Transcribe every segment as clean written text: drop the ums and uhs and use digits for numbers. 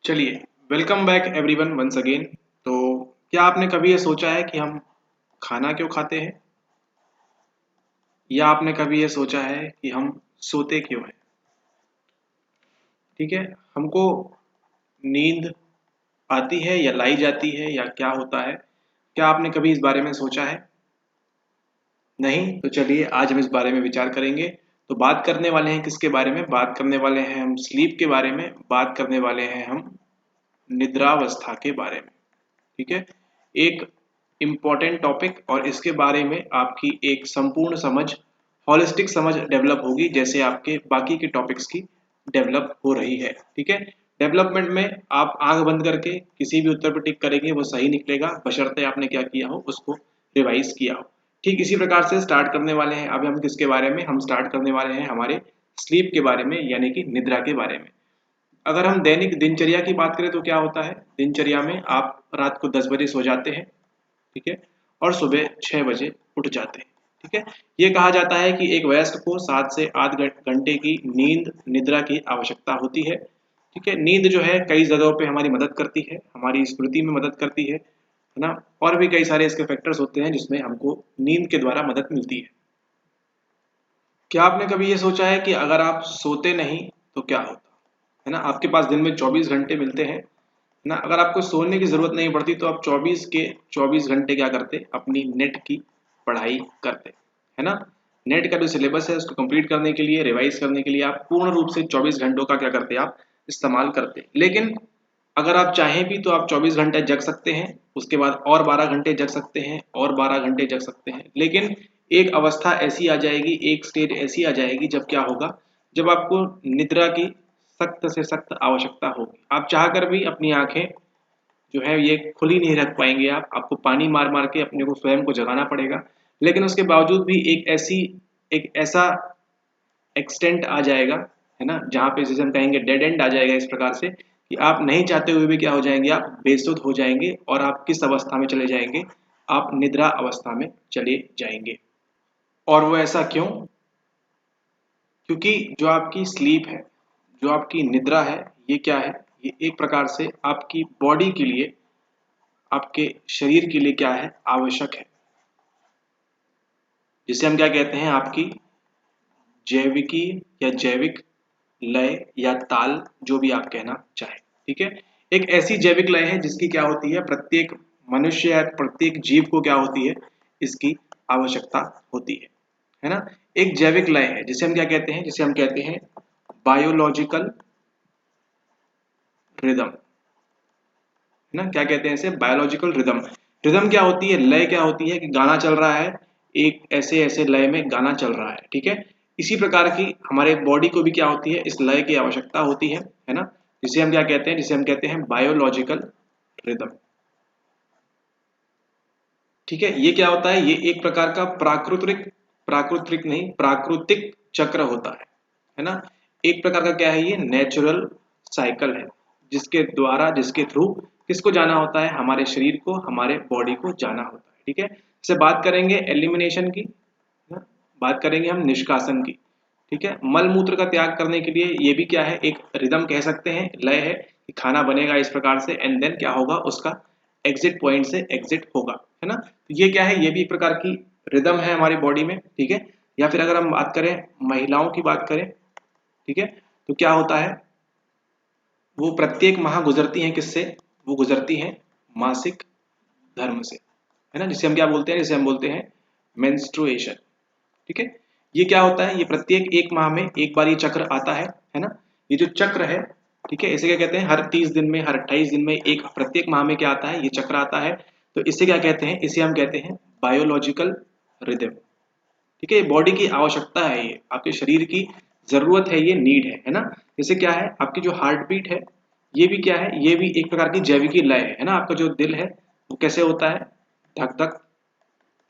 चलिए, welcome back everyone once again. तो क्या आपने कभी ये सोचा है कि हम खाना क्यों खाते हैं, या आपने कभी ये सोचा है कि हम सोते क्यों हैं? ठीक है, हमको नींद आती है या लाई जाती है या क्या होता है? क्या आपने कभी इस बारे में सोचा है? नहीं? तो चलिए आज हम इस बारे में विचार करेंगे। तो बात करने वाले हैं किसके बारे में? बात करने वाले हैं हम स्लीप के बारे में, बात करने वाले हैं हम निद्रावस्था के बारे में। ठीक है, एक इम्पॉर्टेंट टॉपिक, और इसके बारे में आपकी एक संपूर्ण समझ, हॉलिस्टिक समझ डेवलप होगी, जैसे आपके बाकी के टॉपिक्स की डेवलप हो रही है। ठीक है, डेवलपमेंट में आप आंख बंद करके किसी भी उत्तर पर टिक करेंगे वो सही निकलेगा, बशर्ते आपने क्या किया हो, उसको रिवाइज किया हो। ठीक इसी प्रकार से स्टार्ट करने वाले हैं। अब हम किसके बारे में, हम स्टार्ट करने वाले हैं हमारे स्लीप के बारे में, यानी कि निद्रा के बारे में। अगर हम दैनिक दिनचर्या की बात करें तो क्या होता है? दिनचर्या में आप रात को 10 बजे सो जाते हैं, ठीक है, और सुबह 6 बजे उठ जाते हैं। ठीक है, ये कहा जाता है कि एक वयस्क को 7 से 8 घंटे की नींद निद्रा की आवश्यकता होती है। ठीक है, नींद जो है कई जगहों पे हमारी मदद करती है, हमारी स्मृति में मदद करती है ना। और भी कई सारे इसके फैक्टर्स होते हैं जिसमें हमको नींद के द्वारा मदद मिलती है। क्या आपने कभी ये सोचा है कि अगर आप सोते नहीं तो क्या होता है ना? आपके पास दिन में 24 घंटे मिलते हैं ना। अगर आपको सोने की जरूरत नहीं पड़ती तो आप 24 के 24 घंटे क्या करते? अपनी नेट की पढ़ाई करते, है ना। नेट का जो सिलेबस है उसको कंप्लीट करने के लिए, रिवाइज करने के लिए आप पूर्ण रूप से 24 घंटों का क्या करते? आप इस्तेमाल करते। लेकिन अगर आप चाहें भी तो आप 24 घंटे जग सकते हैं, उसके बाद और 12 घंटे जग सकते हैं, और 12 घंटे जग सकते हैं। लेकिन एक अवस्था ऐसी आ जाएगी, एक स्टेज ऐसी आ जाएगी जब क्या होगा, जब आपको निद्रा की सख्त से सख्त आवश्यकता होगी। आप चाह कर भी अपनी आंखें जो है ये खुली नहीं रख पाएंगे। आप आपको पानी मार मार के अपने को स्वयं को जगाना पड़ेगा। लेकिन उसके बावजूद भी एक ऐसा एक्सटेंट आ जाएगा, है ना, जहाँ पे जिसे हम कहेंगे डेड एंड आ जाएगा, इस प्रकार से कि आप नहीं चाहते हुए भी क्या हो जाएंगे? आप बेसुध हो जाएंगे। और आप किस अवस्था में चले जाएंगे? आप निद्रा अवस्था में चले जाएंगे। और वो ऐसा क्यों? क्योंकि जो आपकी स्लीप है, जो आपकी निद्रा है, ये क्या है? ये एक प्रकार से आपकी बॉडी के लिए, आपके शरीर के लिए क्या है? आवश्यक है। जिसे हम क्या कहते हैं? आपकी जैविकी या जैविक लय या ताल, जो भी आप कहना चाहें। ठीक है, एक ऐसी जैविक लय है जिसकी क्या होती है? प्रत्येक मनुष्य या प्रत्येक जीव को क्या होती है? इसकी आवश्यकता होती है ना। एक जैविक लय है जिसे हम क्या कहते हैं? जिसे हम कहते हैं बायोलॉजिकल रिदम, है ना। क्या कहते हैं इसे? Biological rhythm. रिदम क्या होती है? लय क्या होती है? कि गाना चल रहा है, एक ऐसे ऐसे लय में गाना चल रहा है। ठीक है, इसी प्रकार की हमारे बॉडी को भी क्या होती है? इस लय की आवश्यकता होती है ना। जिसे हम क्या कहते हैं? जिसे हम कहते हैं बायोलॉजिकल रिदम। ठीक है, ये क्या होता है? ये एक प्रकार का प्राकृतिक, प्राकृतिक नहीं, प्राकृतिक चक्र होता है ना। एक प्रकार का क्या है? ये नेचुरल साइकिल है, जिसके द्वारा, जिसके थ्रू किसको जाना होता है? हमारे शरीर को, हमारे बॉडी को जाना होता है। ठीक है, इससे बात करेंगे एलिमिनेशन की, है ना? बात करेंगे हम निष्कासन की। ठीक है, मल मूत्र का त्याग करने के लिए ये भी क्या है? एक रिदम कह सकते हैं, लय है कि खाना बनेगा इस प्रकार से, एंड देन क्या होगा? उसका एग्जिट पॉइंट से एग्जिट होगा, है ना। तो ये क्या है? ये भी एक प्रकार की रिदम है हमारी बॉडी में। ठीक है, या फिर अगर हम बात करें महिलाओं की बात करें, ठीक है, तो क्या होता है? वो प्रत्येक माह गुजरती हैं किससे? वो गुजरती हैं मासिक धर्म से, है ना, जिसे हम क्या बोलते हैं? जिसे हम बोलते हैं मेंस्ट्रुएशन। ठीक है, ये क्या होता है? ये प्रत्येक एक माह में एक बार ये चक्र आता है ना। ये जो चक्र है, ठीक है, इसे क्या कहते हैं? हर 30 दिन में, हर 28 दिन में, एक प्रत्येक माह में क्या आता है? ये चक्र आता है। तो इसे क्या कहते हैं? इसे हम कहते हैं बायोलॉजिकल रिदम। ठीक है, बॉडी की आवश्यकता है, ये आपके शरीर की जरूरत है, ये नीड है ना। जैसे क्या है? आपकी जो हार्ट बीट है, ये भी क्या है? ये भी एक प्रकार की जैविकी लय है ना। आपका जो दिल है वो कैसे होता है? धक धक,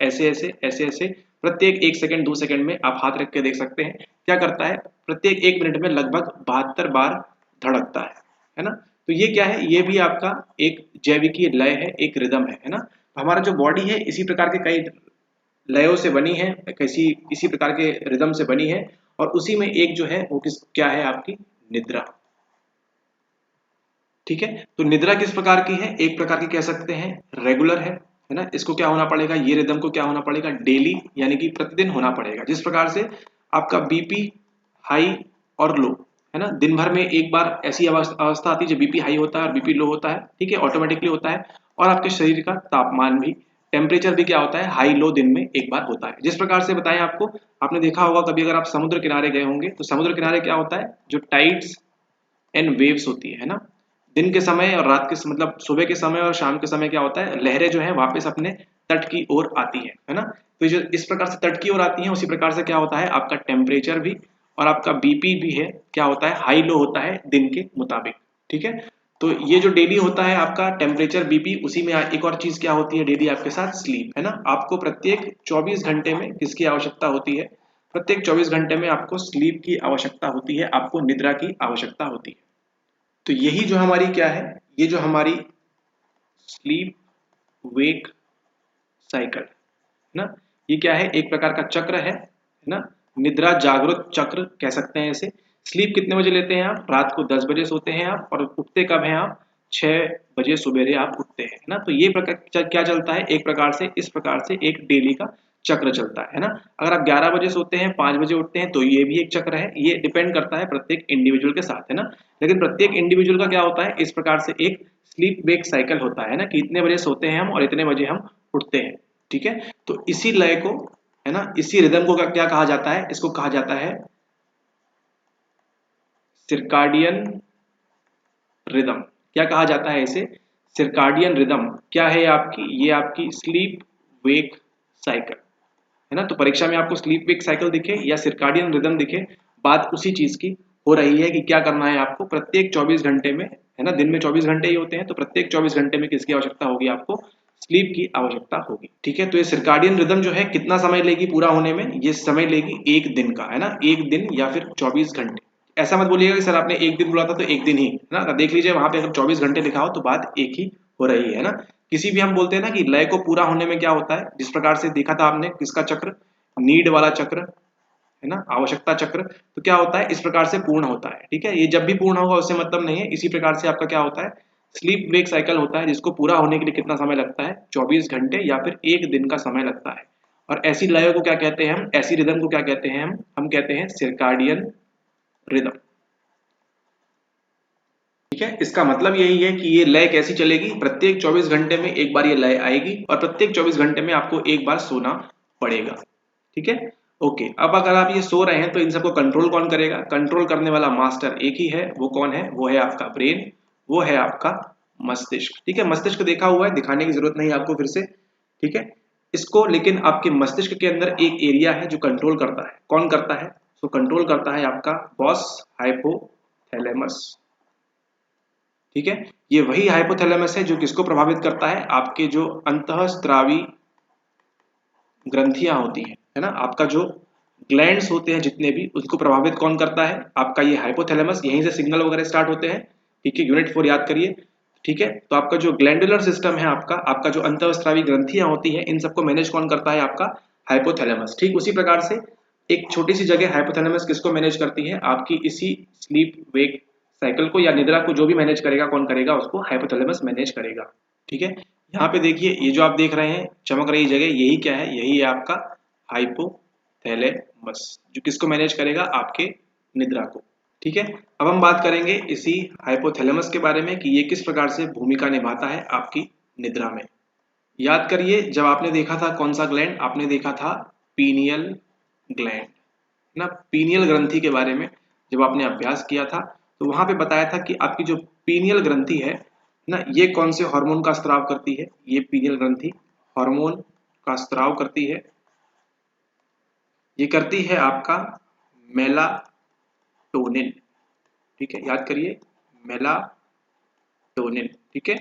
ऐसे ऐसे ऐसे ऐसे, प्रत्येक 1 सेकंड 2 सेकंड में आप हाथ रख के देख सकते हैं क्या करता है? प्रत्येक 1 मिनट में लगभग 72 बार धड़कता है ना। तो ये क्या है? ये भी आपका एक जैविकी लय है, एक रिदम है ना। तो हमारा जो बॉडी है इसी प्रकार के कई लयों से बनी है, किसी इसी प्रकार के रिदम से बनी है। और उसी में एक जो है वो किस क्या है? आपकी निद्रा। ठीक है। तो निद्रा किस प्रकार की है? एक प्रकार की कह सकते हैं रेगुलर है ना। इसको क्या होना पड़ेगा? ये रिदम को क्या होना पड़ेगा? डेली यानी कि प्रतिदिन होना पड़ेगा। जिस प्रकार से आपका बीपी हाई और लो है ना, दिन भर में एक बार ऐसी अवस्था आती है जब बीपी हाई होता है और बीपी लो होता है, ठीक है, ऑटोमेटिकली होता है। और आपके शरीर का तापमान भी, टेम्परेचर भी क्या होता है? हाई लो दिन में एक बार होता है। जिस प्रकार से बताएं आपको, आपने देखा होगा कभी अगर आप समुद्र किनारे गए होंगे तो समुद्र किनारे क्या होता है? जो टाइड्स एंड वेव्स होती है ना, दिन के समय और रात के मतलब सुबह के समय और शाम के समय क्या होता है? लहरें जो है वापस अपने तट की ओर आती है ना। तो जो इस प्रकार से तट की ओर आती है, उसी प्रकार से क्या होता है? आपका टेम्परेचर भी और आपका बीपी भी है क्या होता है? हाई लो होता है दिन के मुताबिक, ठीक है। तो ये जो डेली होता है आपका टेम्परेचर बीपी, उसी में एक और चीज क्या होती है डेली आपके साथ? स्लीप, है ना। आपको प्रत्येक 24 घंटे में किसकी आवश्यकता होती है? प्रत्येक 24 घंटे में आपको स्लीप की आवश्यकता होती है, आपको निद्रा की आवश्यकता होती है। तो यही जो हमारी क्या है? ये जो हमारी स्लीप वेक साइकिल है ना, ये क्या है? एक प्रकार का चक्र है ना। निद्रा जागृत चक्र कह सकते हैं इसे। स्लीप कितने बजे लेते हैं आप? रात को 10 बजे सोते हैं आप, और उठते कब हैं आप? 6 बजे सुबेरे आप उठते हैं ना। तो ये प्रकार क्या चलता है? एक प्रकार से इस प्रकार से एक डेली का चक्र चलता है ना। अगर आप 11 बजे सोते हैं, 5 बजे उठते हैं, तो ये भी एक चक्र है। ये डिपेंड करता है प्रत्येक इंडिविजुअल के साथ, है ना। लेकिन प्रत्येक इंडिविजुअल का क्या होता है? इस प्रकार से एक स्लीप वेक साइकिल होता है ना, कि इतने बजे सोते हैं हम और इतने बजे हम उठते हैं, ठीक है। तो इसी लय को, है ना, इसी रिदम को क्या कहा जाता है? इसको कहा जाता है सिरकाडियन रिदम। क्या कहा जाता है इसे? सिरकाडियन रिदम। क्या है आपकी? ये आपकी स्लीप वेक साइकिल, है ना। तो परीक्षा में आपको स्लीप वेक साइकिल दिखे या सिरकाडियन रिदम दिखे, बात उसी चीज की हो रही है कि क्या करना है आपको प्रत्येक 24 घंटे में, है ना। दिन में 24 घंटे ही होते हैं, तो प्रत्येक 24 घंटे में किसकी आवश्यकता होगी? आपको स्लीप की आवश्यकता होगी, ठीक है। तो ये सिरकाडियन रिदम जो है कितना समय लेगी पूरा होने में? ये समय लेगी एक दिन का, है ना, एक दिन या फिर 24 घंटे। ऐसा मत बोलिएगा कि सर आपने एक दिन बोला था तो एक दिन ही, है ना। देख लीजिए वहां पे अगर 24 घंटे लिखा हो तो बात एक ही हो रही है ना। किसी भी हम बोलते हैं ना कि लय को पूरा होने में क्या होता है, जिस प्रकार से देखा था आपने किसका चक्र? नीड वाला चक्र, है ना, आवश्यकता चक्र। तो क्या होता है? इस प्रकार से पूर्ण होता है, ठीक है। ये जब भी पूर्ण होगा उससे मतलब नहीं है। इसी प्रकार से आपका क्या होता है? स्लीप वेक साइकिल होता है, जिसको पूरा होने के लिए कितना समय लगता है? 24 घंटे या फिर एक दिन का समय लगता है। और ऐसी लयों को क्या कहते हैं हम? ऐसी रिदम को क्या कहते हैं हम कहते हैं सिरकाडियन रिदम, ठीक है। इसका मतलब यही है कि ये लय कैसी चलेगी? प्रत्येक 24 घंटे में एक बार ये लय आएगी और प्रत्येक 24 घंटे में आपको एक बार सोना पड़ेगा, ठीक है। ओके, अब अगर आप ये सो रहे हैं तो इन सबको कंट्रोल कौन करेगा? कंट्रोल करने वाला मास्टर एक ही है। वो कौन है? वो है आपका ब्रेन, वो है आपका मस्तिष्क, ठीक है। मस्तिष्क देखा हुआ है, दिखाने की जरूरत नहीं आपको फिर से, ठीक है। इसको लेकिन आपके मस्तिष्क के अंदर एक एरिया है जो कंट्रोल करता है। कौन करता है? तो कंट्रोल करता है आपका बॉस हाइपोथैलेमस, ठीक है। ये वही हाइपोथैलेमस है जो किसको प्रभावित करता है? आपके जो अंतःस्रावी ग्रंथियां होती हैं, है ना, आपका जो ग्लैंड्स होते हैं जितने भी, उसको प्रभावित कौन करता है? आपका ये हाइपोथैलेमस। यहीं से सिग्नल वगैरह स्टार्ट होते हैं, ठीक है। यूनिट 4 याद करिए, ठीक है। तो आपका जो ग्लैंडुलर सिस्टम है, आपका जो अंतःस्रावी ग्रंथियां होती हैं, इन सबको मैनेज कौन करता है? आपका हाइपोथैलेमस। ठीक उसी प्रकार से एक छोटी सी जगह हाइपोथैलेमस किसको मैनेज करती है? आपकी इसी स्लीप वेक साइकिल को या निद्रा को जो भी मैनेज करेगा, कौन करेगा? उसको हाइपोथैलेमस मैनेज करेगा, ठीक है। यहाँ पे देखिए, ये जो आप देख रहे हैं चमक रही जगह, यही क्या है? यही है आपका हाइपोथैलेमस, जो किसको मैनेज करेगा? आपके निद्रा को, ठीक है। अब हम बात करेंगे इसी हाइपोथैलेमस के बारे में कि ये किस प्रकार से भूमिका निभाता है आपकी निद्रा में। याद करिए, जब आपने देखा था कौन सा ग्लैंड? आपने देखा था पीनियल ग्लैंड ना। पीनियल ग्रंथि के बारे में जब आपने अभ्यास किया था तो वहां पे बताया था कि आपकी जो पीनियल ग्रंथि है ना, ये कौन से हार्मोन का स्त्राव करती है? ये पीनियल ग्रंथि हार्मोन का स्त्राव करती है। ये करती है आपका मेलाटोनिन, ठीक है। याद करिए, मेलाटोनिन, ठीक है।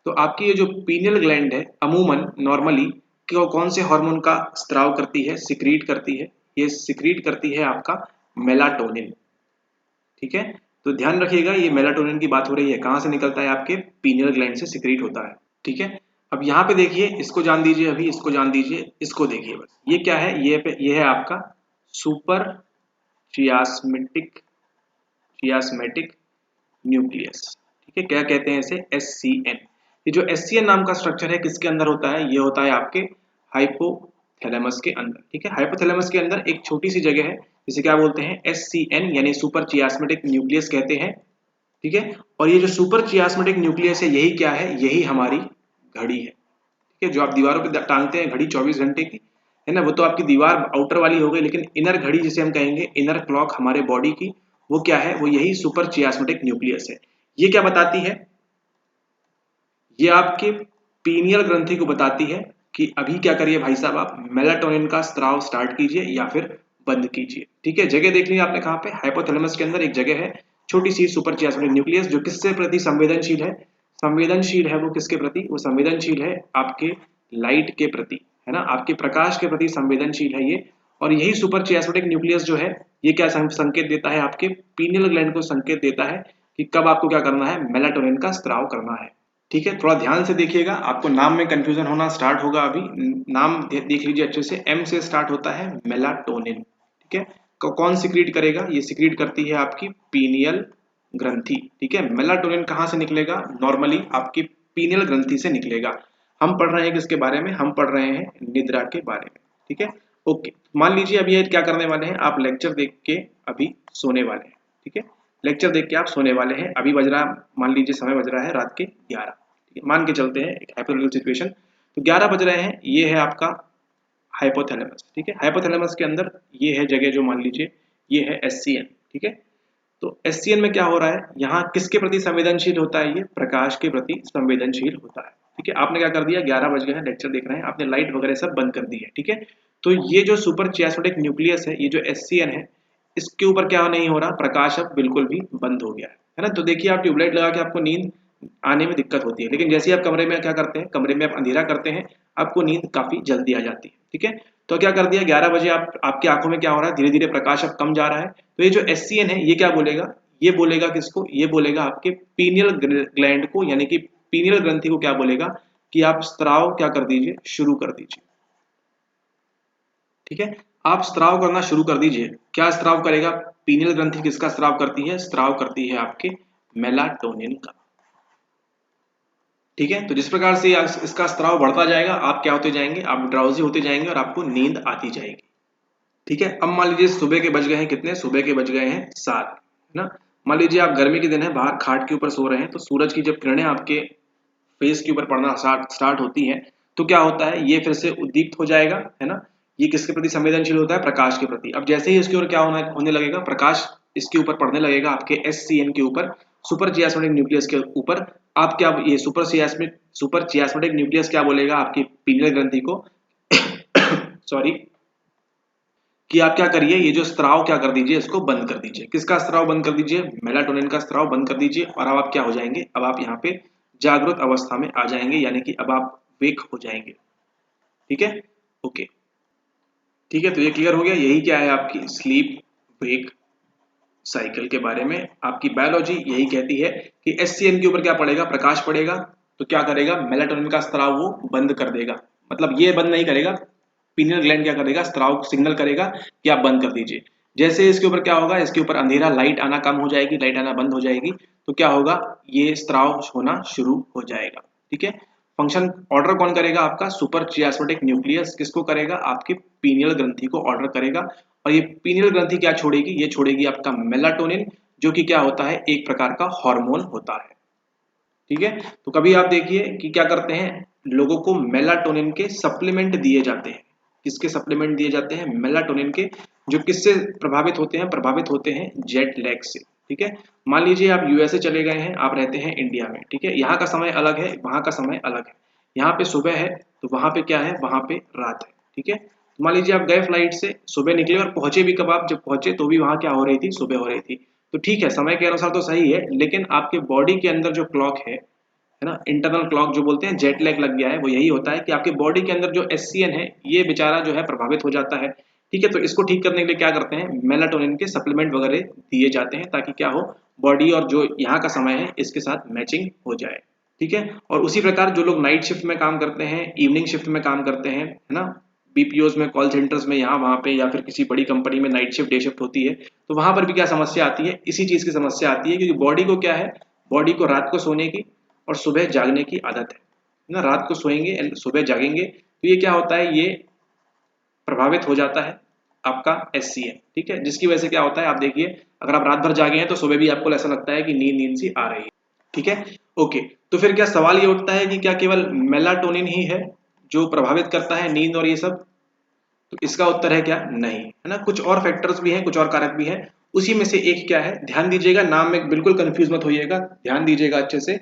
तो आपकी ये जो पीनियल ग्लैंड है अमूमन नॉर्मली कौन से हार्मोन का स्त्राव करती है, सिक्रीट करती है? ये सिक्रीट करती है आपका मेलाटोनिन, ठीक है। तो ध्यान रखिएगा, ये मेलाटोनिन की बात हो रही है, कहां से निकलता है? आपके पीनियल ग्लैंड से सिक्रीट होता है, ठीक है। अब यहाँ पे देखिए, इसको जान दीजिए, अभी इसको जान दीजिए, इसको देखिए बस। ये क्या है? ये है आपका सुपर चियास्मेटिक न्यूक्लियस, ठीक है, क्या कहते हैं इसे, SCN। ये जो SCN नाम का स्ट्रक्चर है किसके अंदर होता है, ये होता है आपके हाइपोथैलेमस के अंदर। ठीक है, हाइपोथैलेमस के अंदर एक छोटी सी जगह है जिसे क्या बोलते हैं, SCN यानी सुपर चियास्मेटिक न्यूक्लियस कहते हैं। ठीक है, और ये जो सुपर चियास्मेटिक न्यूक्लियस है यही क्या है, यही हमारी घड़ी है। ठीक है, जो आप दीवारों पे टांगते हैं घड़ी 24 घंटे की, है ना, वो तो आपकी दीवार आउटर वाली हो गई, लेकिन इनर घड़ी जिसे हम कहेंगे, इनर क्लॉक हमारे बॉडी की, वो क्या है, वो यही सुपर चियास्मेटिक न्यूक्लियस है। ये क्या बताती है, ये आपके पीनियल ग्रंथि को बताती है कि अभी क्या करिए भाई साहब, आप मेलाटोनिन का स्त्राव स्टार्ट कीजिए या फिर बंद कीजिए। ठीक है, जगह देख ली आपने कहाँ पे, हाइपोथैलेमस के अंदर एक जगह है छोटी सी सुपर चियास्मेटिक न्यूक्लियस, जो किससे प्रति संवेदनशील है, संवेदनशील है वो किसके प्रति, वो संवेदनशील है आपके लाइट के प्रति, है ना, आपके प्रकाश के प्रति संवेदनशील है ये। और यही सुपर चियास्मेटिक न्यूक्लियस जो है ये क्या संकेत देता है, आपके पीनियल ग्लैंड को संकेत देता है कि कब आपको क्या करना है, मेलाटोनिन का स्त्राव करना है। ठीक है, थोड़ा ध्यान से देखिएगा, आपको नाम में कंफ्यूजन होना स्टार्ट होगा। अभी नाम देख लीजिए अच्छे से, M से स्टार्ट होता है मेलाटोनिन। ठीक है, कौन सिक्रीट करेगा, ये सिक्रीट करती है आपकी पीनियल ग्रंथि। ठीक है, मेलाटोनिन कहाँ से निकलेगा, नॉर्मली आपकी पीनियल ग्रंथि से निकलेगा। हम पढ़ रहे हैं किसके बारे में, हम पढ़ रहे हैं निद्रा के बारे में। ठीक है, ओके, मान लीजिए अभी क्या करने वाले हैं, आप लेक्चर देख के अभी सोने वाले हैं। ठीक है, लेक्चर देख के आप सोने वाले हैं, अभी बज रहा, मान लीजिए समय बज रहा है रात के 11। मान के चलते हैं एक हाइपोथेटिकल सिचुएशन, तो 11 बज रहे हैं, ये है आपका हाइपोथैलेमस। ठीक है, हाइपोथैलेमस के अंदर ये है जगह जो मान लीजिए ये है SCN। ठीक है, तो SCN में क्या हो रहा है, यहाँ किसके प्रति संवेदनशील होता है, ये प्रकाश के प्रति संवेदनशील होता है। ठीक है, आपने क्या कर दिया, 11 बज गए हैं, लेक्चर देख रहे हैं, आपने लाइट वगैरह सब बंद कर दी है। ठीक है, तो ये जो सुपर चियास्मेटिक न्यूक्लियस है, ये जो SCN है, इसके ऊपर क्या नहीं हो रहा, प्रकाश अब बिल्कुल भी बंद हो गया है ना। तो देखिए आप ट्यूबलाइट लगा के आपको नींद आने में दिक्कत होती है, लेकिन जैसे ही आप कमरे में क्या करते हैं, कमरे में आप अंधेरा करते हैं, आपको नींद काफी जल्दी आ जाती है। ठीक है, तो क्या कर दिया, 11 बजे आपकी आंखों में क्या हो रहा है, धीरे धीरे प्रकाश अब कम जा रहा है। तो ये जो SCN है ये क्या बोलेगा, ये बोलेगा किसको, ये बोलेगा आपके पीनियल ग्लैंड को, यानी कि पीनियल ग्रंथि को क्या बोलेगा कि आप स्त्राव क्या कर दीजिए, शुरू कर दीजिए। ठीक है, आप स्त्राव करना शुरू कर दीजिए। क्या स्त्राव करेगा, पीनियल ग्रंथि किसका स्त्राव करती है, स्त्राव करती है आपके मेलाटोनिन का। ठीक है, तो जिस प्रकार से इसका स्त्राव बढ़ता जाएगा, आप क्या होते जाएंगे, आप ड्राउजी होते जाएंगे और आपको नींद आती जाएगी। ठीक है, अब मान लीजिए सुबह के बज गए हैं कितने, सुबह के बज गए हैं 7, है ना। मान लीजिए आप गर्मी के दिन है, बाहर खाट के ऊपर सो रहे हैं, तो सूरज की जब किरणें आपके फेस के ऊपर पड़ना स्टार्ट होती है, तो क्या होता है, ये फिर से उद्दीप्त हो जाएगा, है ना। ये किसके प्रति संवेदनशील होता है, प्रकाश के प्रति। अब जैसे ही इसके ऊपर क्या होने लगेगा, प्रकाश इसके ऊपर पड़ने लगेगा, आपके SCN के ऊपर, सुपर चियास्मेटिक न्यूक्लियस के ऊपर, आप क्या, ये सुपर चियास्मेटिक न्यूक्लियस क्या बोलेगा आपकी पीनियल ग्रंथि को सॉरी, कि आप क्या करिए, ये जो स्त्राव क्या कर दीजिए, इसको बंद कर दीजिए। किसका स्त्राव बंद कर दीजिए, मेलाटोनिन का स्त्राव बंद कर दीजिए। और अब आप क्या हो जाएंगे, अब आप यहाँ पे जागृत अवस्था में आ जाएंगे, यानी कि अब आप वेक हो जाएंगे। ठीक है, ओके, ठीक है, तो ये क्लियर हो गया। यही क्या है आपकी स्लीप वेक साइकिल के बारे में। आपकी बायोलॉजी यही कहती है कि SCN के ऊपर क्या पड़ेगा, प्रकाश पड़ेगा, तो क्या करेगा, मेलाटोनिन का स्त्राव वो बंद कर देगा। मतलब ये बंद नहीं करेगा, पीनियल ग्लैंड क्या करेगा, स्त्राव सिग्नल करेगा कि आप बंद कर दीजिए। जैसे इसके ऊपर क्या होगा, इसके ऊपर अंधेरा, लाइट आना कम हो जाएगी, लाइट आना बंद हो जाएगी, तो क्या होगा, ये स्त्राव होना शुरू हो जाएगा। ठीक है, फंक्शन ऑर्डर कौन करेगा, आपका सुपर चियास्मेटिक न्यूक्लियस किसको करेगा, आपकी पीनियल ग्रंथि को ऑर्डर करेगा। और ये पीनियल ग्रंथि क्या छोड़ेगी, ये छोड़ेगी आपका मेलाटोनिन, जो कि क्या होता है, एक प्रकार का हार्मोन होता है। ठीक है, तो कभी आप देखिए कि क्या करते हैं, लोगों को मेलाटोनिन के सप्लीमेंट दिए जाते हैं। किसके सप्लीमेंट दिए जाते हैं, मेलाटोनिन के, जो किससे प्रभावित होते हैं, प्रभावित होते हैं जेट लैग से। ठीक है, मान लीजिए आप USA चले गए हैं, आप रहते हैं इंडिया में। ठीक है, यहाँ का समय अलग है, वहाँ का समय अलग है। यहाँ पे सुबह है तो वहाँ पे क्या है, वहाँ पे रात है। ठीक है, तो मान लीजिए आप गए फ्लाइट से, सुबह निकले और पहुंचे भी कब, आप जब पहुंचे तो भी वहाँ क्या हो रही थी, सुबह हो रही थी। तो ठीक है, समय के अनुसार तो सही है, लेकिन आपके बॉडी के अंदर जो क्लॉक है ना, इंटरनल क्लॉक जो बोलते हैं, जेट लैग लग गया है। वो यही होता है कि आपके बॉडी के अंदर जो SCN है, ये बेचारा जो है प्रभावित हो जाता है। ठीक है, तो इसको ठीक करने के लिए क्या करते हैं, मेलाटोनिन के सप्लीमेंट वगैरह दिए जाते हैं, ताकि क्या हो, बॉडी और जो यहाँ का समय है इसके साथ मैचिंग हो जाए। ठीक है, और उसी प्रकार जो लोग नाइट शिफ्ट में काम करते हैं, इवनिंग शिफ्ट में काम करते हैं, है ना, BPOs में, कॉल सेंटर्स में, यहाँ वहाँ पे, या फिर किसी बड़ी कंपनी में नाइट शिफ्ट डे शिफ्ट होती है, तो वहां पर भी क्या समस्या आती है, इसी चीज की समस्या आती है, क्योंकि बॉडी को क्या है, बॉडी को रात को सोने की और सुबह जागने की आदत है ना। रात को सोएंगे एंड सुबह जागेंगे तो ये क्या होता है, ये प्रभावित हो जाता है आपका SCN, ठीक है। जिसकी वजह से क्या होता है, आप देखिए अगर आप रात भर जागे हैं तो सुबह भी आपको ऐसा लगता है कि नींद नींद सी आ रही है, ठीक है। ओके, तो फिर क्या सवाल ये उठता है कि क्या केवल मेलाटोनिन ही है जो प्रभावित करता है नींद और ये सब? तो इसका उत्तर है क्या, नहीं, है ना। कुछ और फैक्टर्स भी हैं, कुछ और कारक भी हैं, उसी में से एक क्या है, ध्यान दीजिएगा, नाम में बिल्कुल कंफ्यूज मत होइएगा, ध्यान दीजिएगा अच्छे से।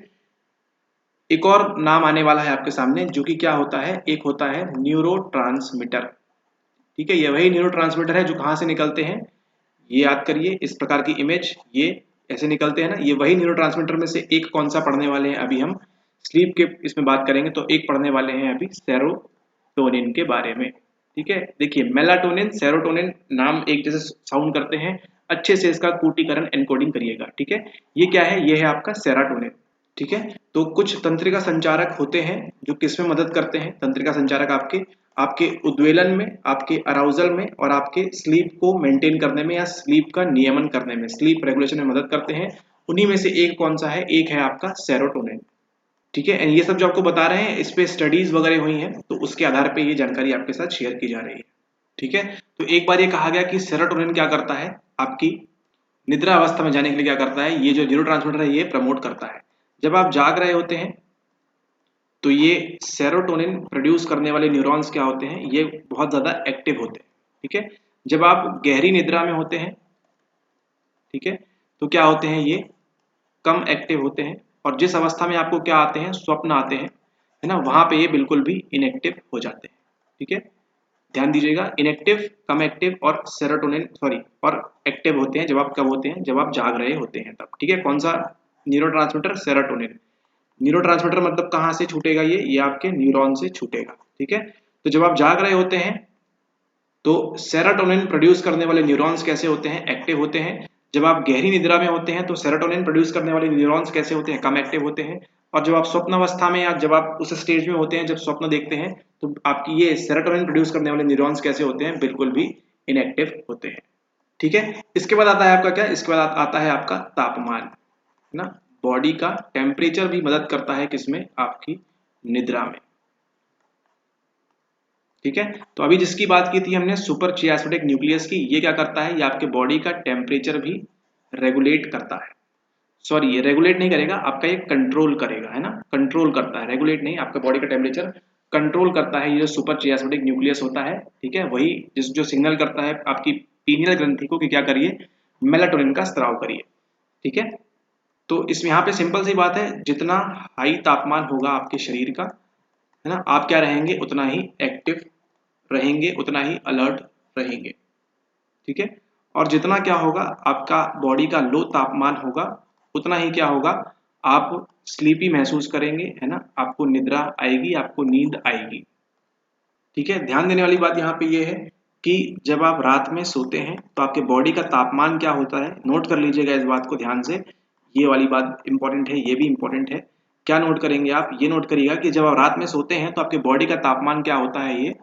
एक और नाम आने वाला है आपके सामने जो कि क्या होता है, एक होता है न्यूरोट्रांसमीटर, ठीक है। ये वही न्यूरोट्रांसमीटर है जो कहाँ से निकलते हैं, ये याद करिए, इस प्रकार की इमेज ये ऐसे निकलते हैं ना, ये वही न्यूरोट्रांसमीटर में से एक कौन सा पढ़ने वाले हैं अभी हम स्लीप के इसमें बात करेंगे, तो एक पढ़ने वाले हैं अभी सेरोटोनिन के बारे में, ठीक है। देखिए मेलाटोनिन सेरोटोनिन नाम एक जैसे साउंड करते हैं, अच्छे से इसका कूटीकरण एनकोडिंग करिएगा, ठीक है। ये क्या है, ये है आपका सेरोटोनिन, ठीक है। तो कुछ तंत्रिका संचारक होते हैं जो किसमें मदद करते हैं, तंत्रिका संचारक आपके आपके उद्वेलन में, आपके अराउजल में और आपके स्लीप को मेंटेन करने में या स्लीप का नियमन करने में, स्लीप रेगुलेशन में मदद करते हैं। उन्हीं में से एक कौन सा है, एक है आपका सेरोटोनिन, ठीक है। एंड ये सब जो आपको बता रहे हैं इस पे स्टडीज वगैरह हुई हैं, तो उसके आधार पे ये जानकारी आपके साथ शेयर की जा रही है, ठीक है। तो एक बार ये कहा गया कि सेरोटोनिन क्या करता है, आपकी निद्रा अवस्था में जाने के लिए क्या करता है, ये जो न्यूरोट्रांसमीटर है ये प्रमोट करता है। जब आप जाग रहे होते हैं तो ये सेरोटोनिन प्रोड्यूस करने वाले न्यूरॉन्स क्या होते हैं, ये बहुत ज़्यादा एक्टिव होते हैं, ठीक है। जब आप गहरी निद्रा में होते हैं, ठीक है, तो क्या होते हैं, ये कम एक्टिव होते हैं, और जिस अवस्था में आपको क्या आते हैं, स्वप्न आते हैं, है ना, वहां पे ये बिल्कुल भी इनएक्टिव हो जाते हैं, ठीक है। ध्यान दीजिएगा, इनएक्टिव, कम एक्टिव और सेरोटोनिन सॉरी और एक्टिव होते हैं जब आप कब होते हैं, जब आप जाग रहे होते हैं तब, ठीक है। कौन सा न्यूरोट्रांसमीटर, सेरोटोनिन। न्यूरोट्रांसमीटर मतलब कहाँ से छूटेगा, ये आपके न्यूरॉन से छूटेगा, ठीक है। तो जब आप जाग रहे होते हैं तो सेरोटोनिन प्रोड्यूस करने वाले न्यूरॉन्स कैसे होते हैं, एक्टिव होते हैं। जब आप गहरी निद्रा में होते हैं तो सेरोटोनिन प्रोड्यूस करने वाले न्यूरॉन्स कैसे होते हैं, कम एक्टिव होते हैं। और जब आप स्वप्न अवस्था में या जब आप उस स्टेज में होते हैं जब स्वप्न देखते हैं तो आपकी ये सेरोटोनिन प्रोड्यूस करने वाले न्यूरॉन्स कैसे होते हैं, बिल्कुल भी इनएक्टिव होते हैं, ठीक है। इसके बाद आता है आपका क्या, इसके बाद आता है आपका तापमान, है ना। बॉडी का टेम्परेचर भी मदद करता है किसमें, आपकी निद्रा में, ठीक है। तो अभी जिसकी बात की थी हमने सुपर चियास्पेटिक न्यूक्लियस की, ये क्या करता है, ये आपके बॉडी का टेम्परेचर भी रेगुलेट करता है। सॉरी, ये रेगुलेट नहीं करेगा, आपका ये कंट्रोल करेगा, है ना, कंट्रोल करता है, रेगुलेट नहीं, आपका बॉडी का टेम्परेचर कंट्रोल करता है। ये जो सुपर चियास्पेटिक न्यूक्लियस होता है, ठीक है, वही जो सिग्नल करता है आपकी पीनियल ग्रंथि को कि क्या करिए, मेलाटोनिन का स्त्राव करिए, ठीक है। तो इसमें यहाँ पे सिंपल सी बात है, जितना हाई तापमान होगा आपके शरीर का, है ना, आप क्या रहेंगे, उतना ही एक्टिव रहेंगे, उतना ही अलर्ट रहेंगे, ठीक है। और जितना क्या होगा, आपका बॉडी का लो तापमान होगा, उतना ही क्या होगा, आप स्लीपी महसूस करेंगे, है ना, आपको निद्रा आएगी, आपको नींद आएगी, ठीक है। ध्यान देने वाली बात यहाँ पे ये है कि जब आप रात में सोते हैं तो आपके बॉडी का तापमान क्या होता है, नोट कर लीजिएगा इस बात को ध्यान से, ये वाली बात इंपॉर्टेंट है, ये भी इंपॉर्टेंट है। क्या नोट करेंगे आप, ये नोट करिएगा कि जब आप रात में सोते हैं तो आपके बॉडी का तापमान क्या होता है, ये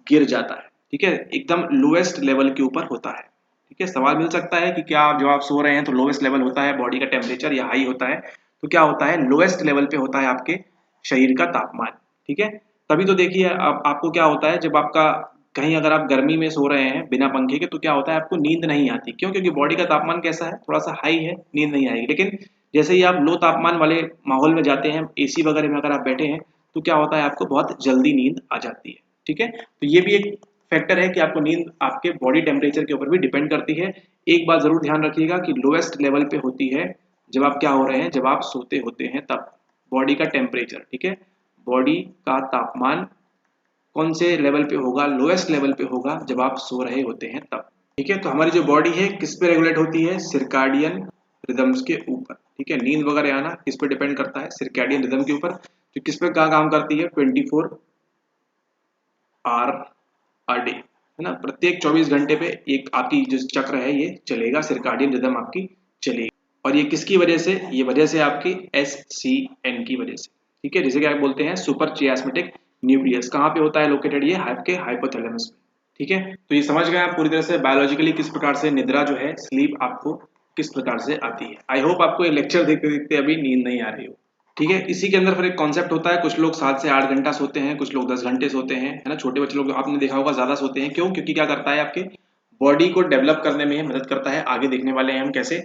गिर जाता है, ठीक है, एकदम लोएस्ट लेवल के ऊपर होता है, ठीक है। सवाल मिल सकता है कि क्या जब आप सो रहे हैं तो लोएस्ट लेवल होता है बॉडी का टेम्परेचर या हाई होता है, तो क्या होता है, लोएस्ट लेवल पे होता है आपके शरीर का तापमान, ठीक है। तभी तो देखिए आपको क्या होता है, जब आपका कहीं अगर आप गर्मी में सो रहे हैं बिना पंखे के तो क्या होता है, आपको नींद नहीं आती, क्यों, क्योंकि बॉडी का तापमान कैसा है, थोड़ा सा हाई है, नींद नहीं आएगी। लेकिन जैसे ही आप लो तापमान वाले माहौल में जाते हैं, एसी वगैरह में अगर आप बैठे हैं तो क्या होता है, आपको बहुत जल्दी नींद आ जाती है, ठीक है। तो ये भी एक फैक्टर है कि आपको नींद आपके बॉडी टेम्परेचर के ऊपर भी डिपेंड करती है। एक बात जरूर ध्यान रखिएगा कि लोएस्ट लेवल पे होती है जब आप क्या हो रहे हैं, जब आप सोते होते हैं तब बॉडी का टेम्परेचर, ठीक है, बॉडी का तापमान कौन से लेवल पे होगा, लोएस्ट लेवल पे होगा जब आप सो रहे होते हैं तब, ठीक है। तो हमारी जो बॉडी है किस पे रेगुलेट होती है, सिरकाडियन रिदम्स के ऊपर, ठीक है। नींद वगैरह आना किस पे डिपेंड करता है, सिरकाडियन रिदम के ऊपर, जो किस पे क्या काम करती है, 24 आवर अ डे, है ना, प्रत्येक 24 घंटे पे एक आपकी जो चक्र है ये चलेगा, सिरकाडियन रिदम आपकी चलेगी। और ये किसकी वजह से, ये वजह से आपकी SCN की वजह से, ठीक है, जिसे क्या बोलते हैं, सुपर चियास्मेटिक न्यूक्लियस। कहाँ पे होता है लोकेटेड, ये आपके हाइपोथैलेमस में, ठीक है। तो ये समझ गए आप पूरी तरह से बायोलॉजिकली किस प्रकार से निद्रा जो है, स्लीप आपको किस प्रकार से आती है। आई होप आपको ये लेक्चर देखते देखते अभी नींद नहीं आ रही हो। ठीक है, इसी के अंदर फिर एक कॉन्सेप्ट होता है, कुछ लोग 7 से 8 घंटा सोते हैं, कुछ लोग 10 घंटे सोते हैं, है ना। छोटे बच्चे लोग आपने देखा होगा ज्यादा सोते हैं, क्यों? क्योंकि क्या करता है, आपके बॉडी को डेवलप करने में मदद करता है। आगे देखने वाले हैं हम कैसे।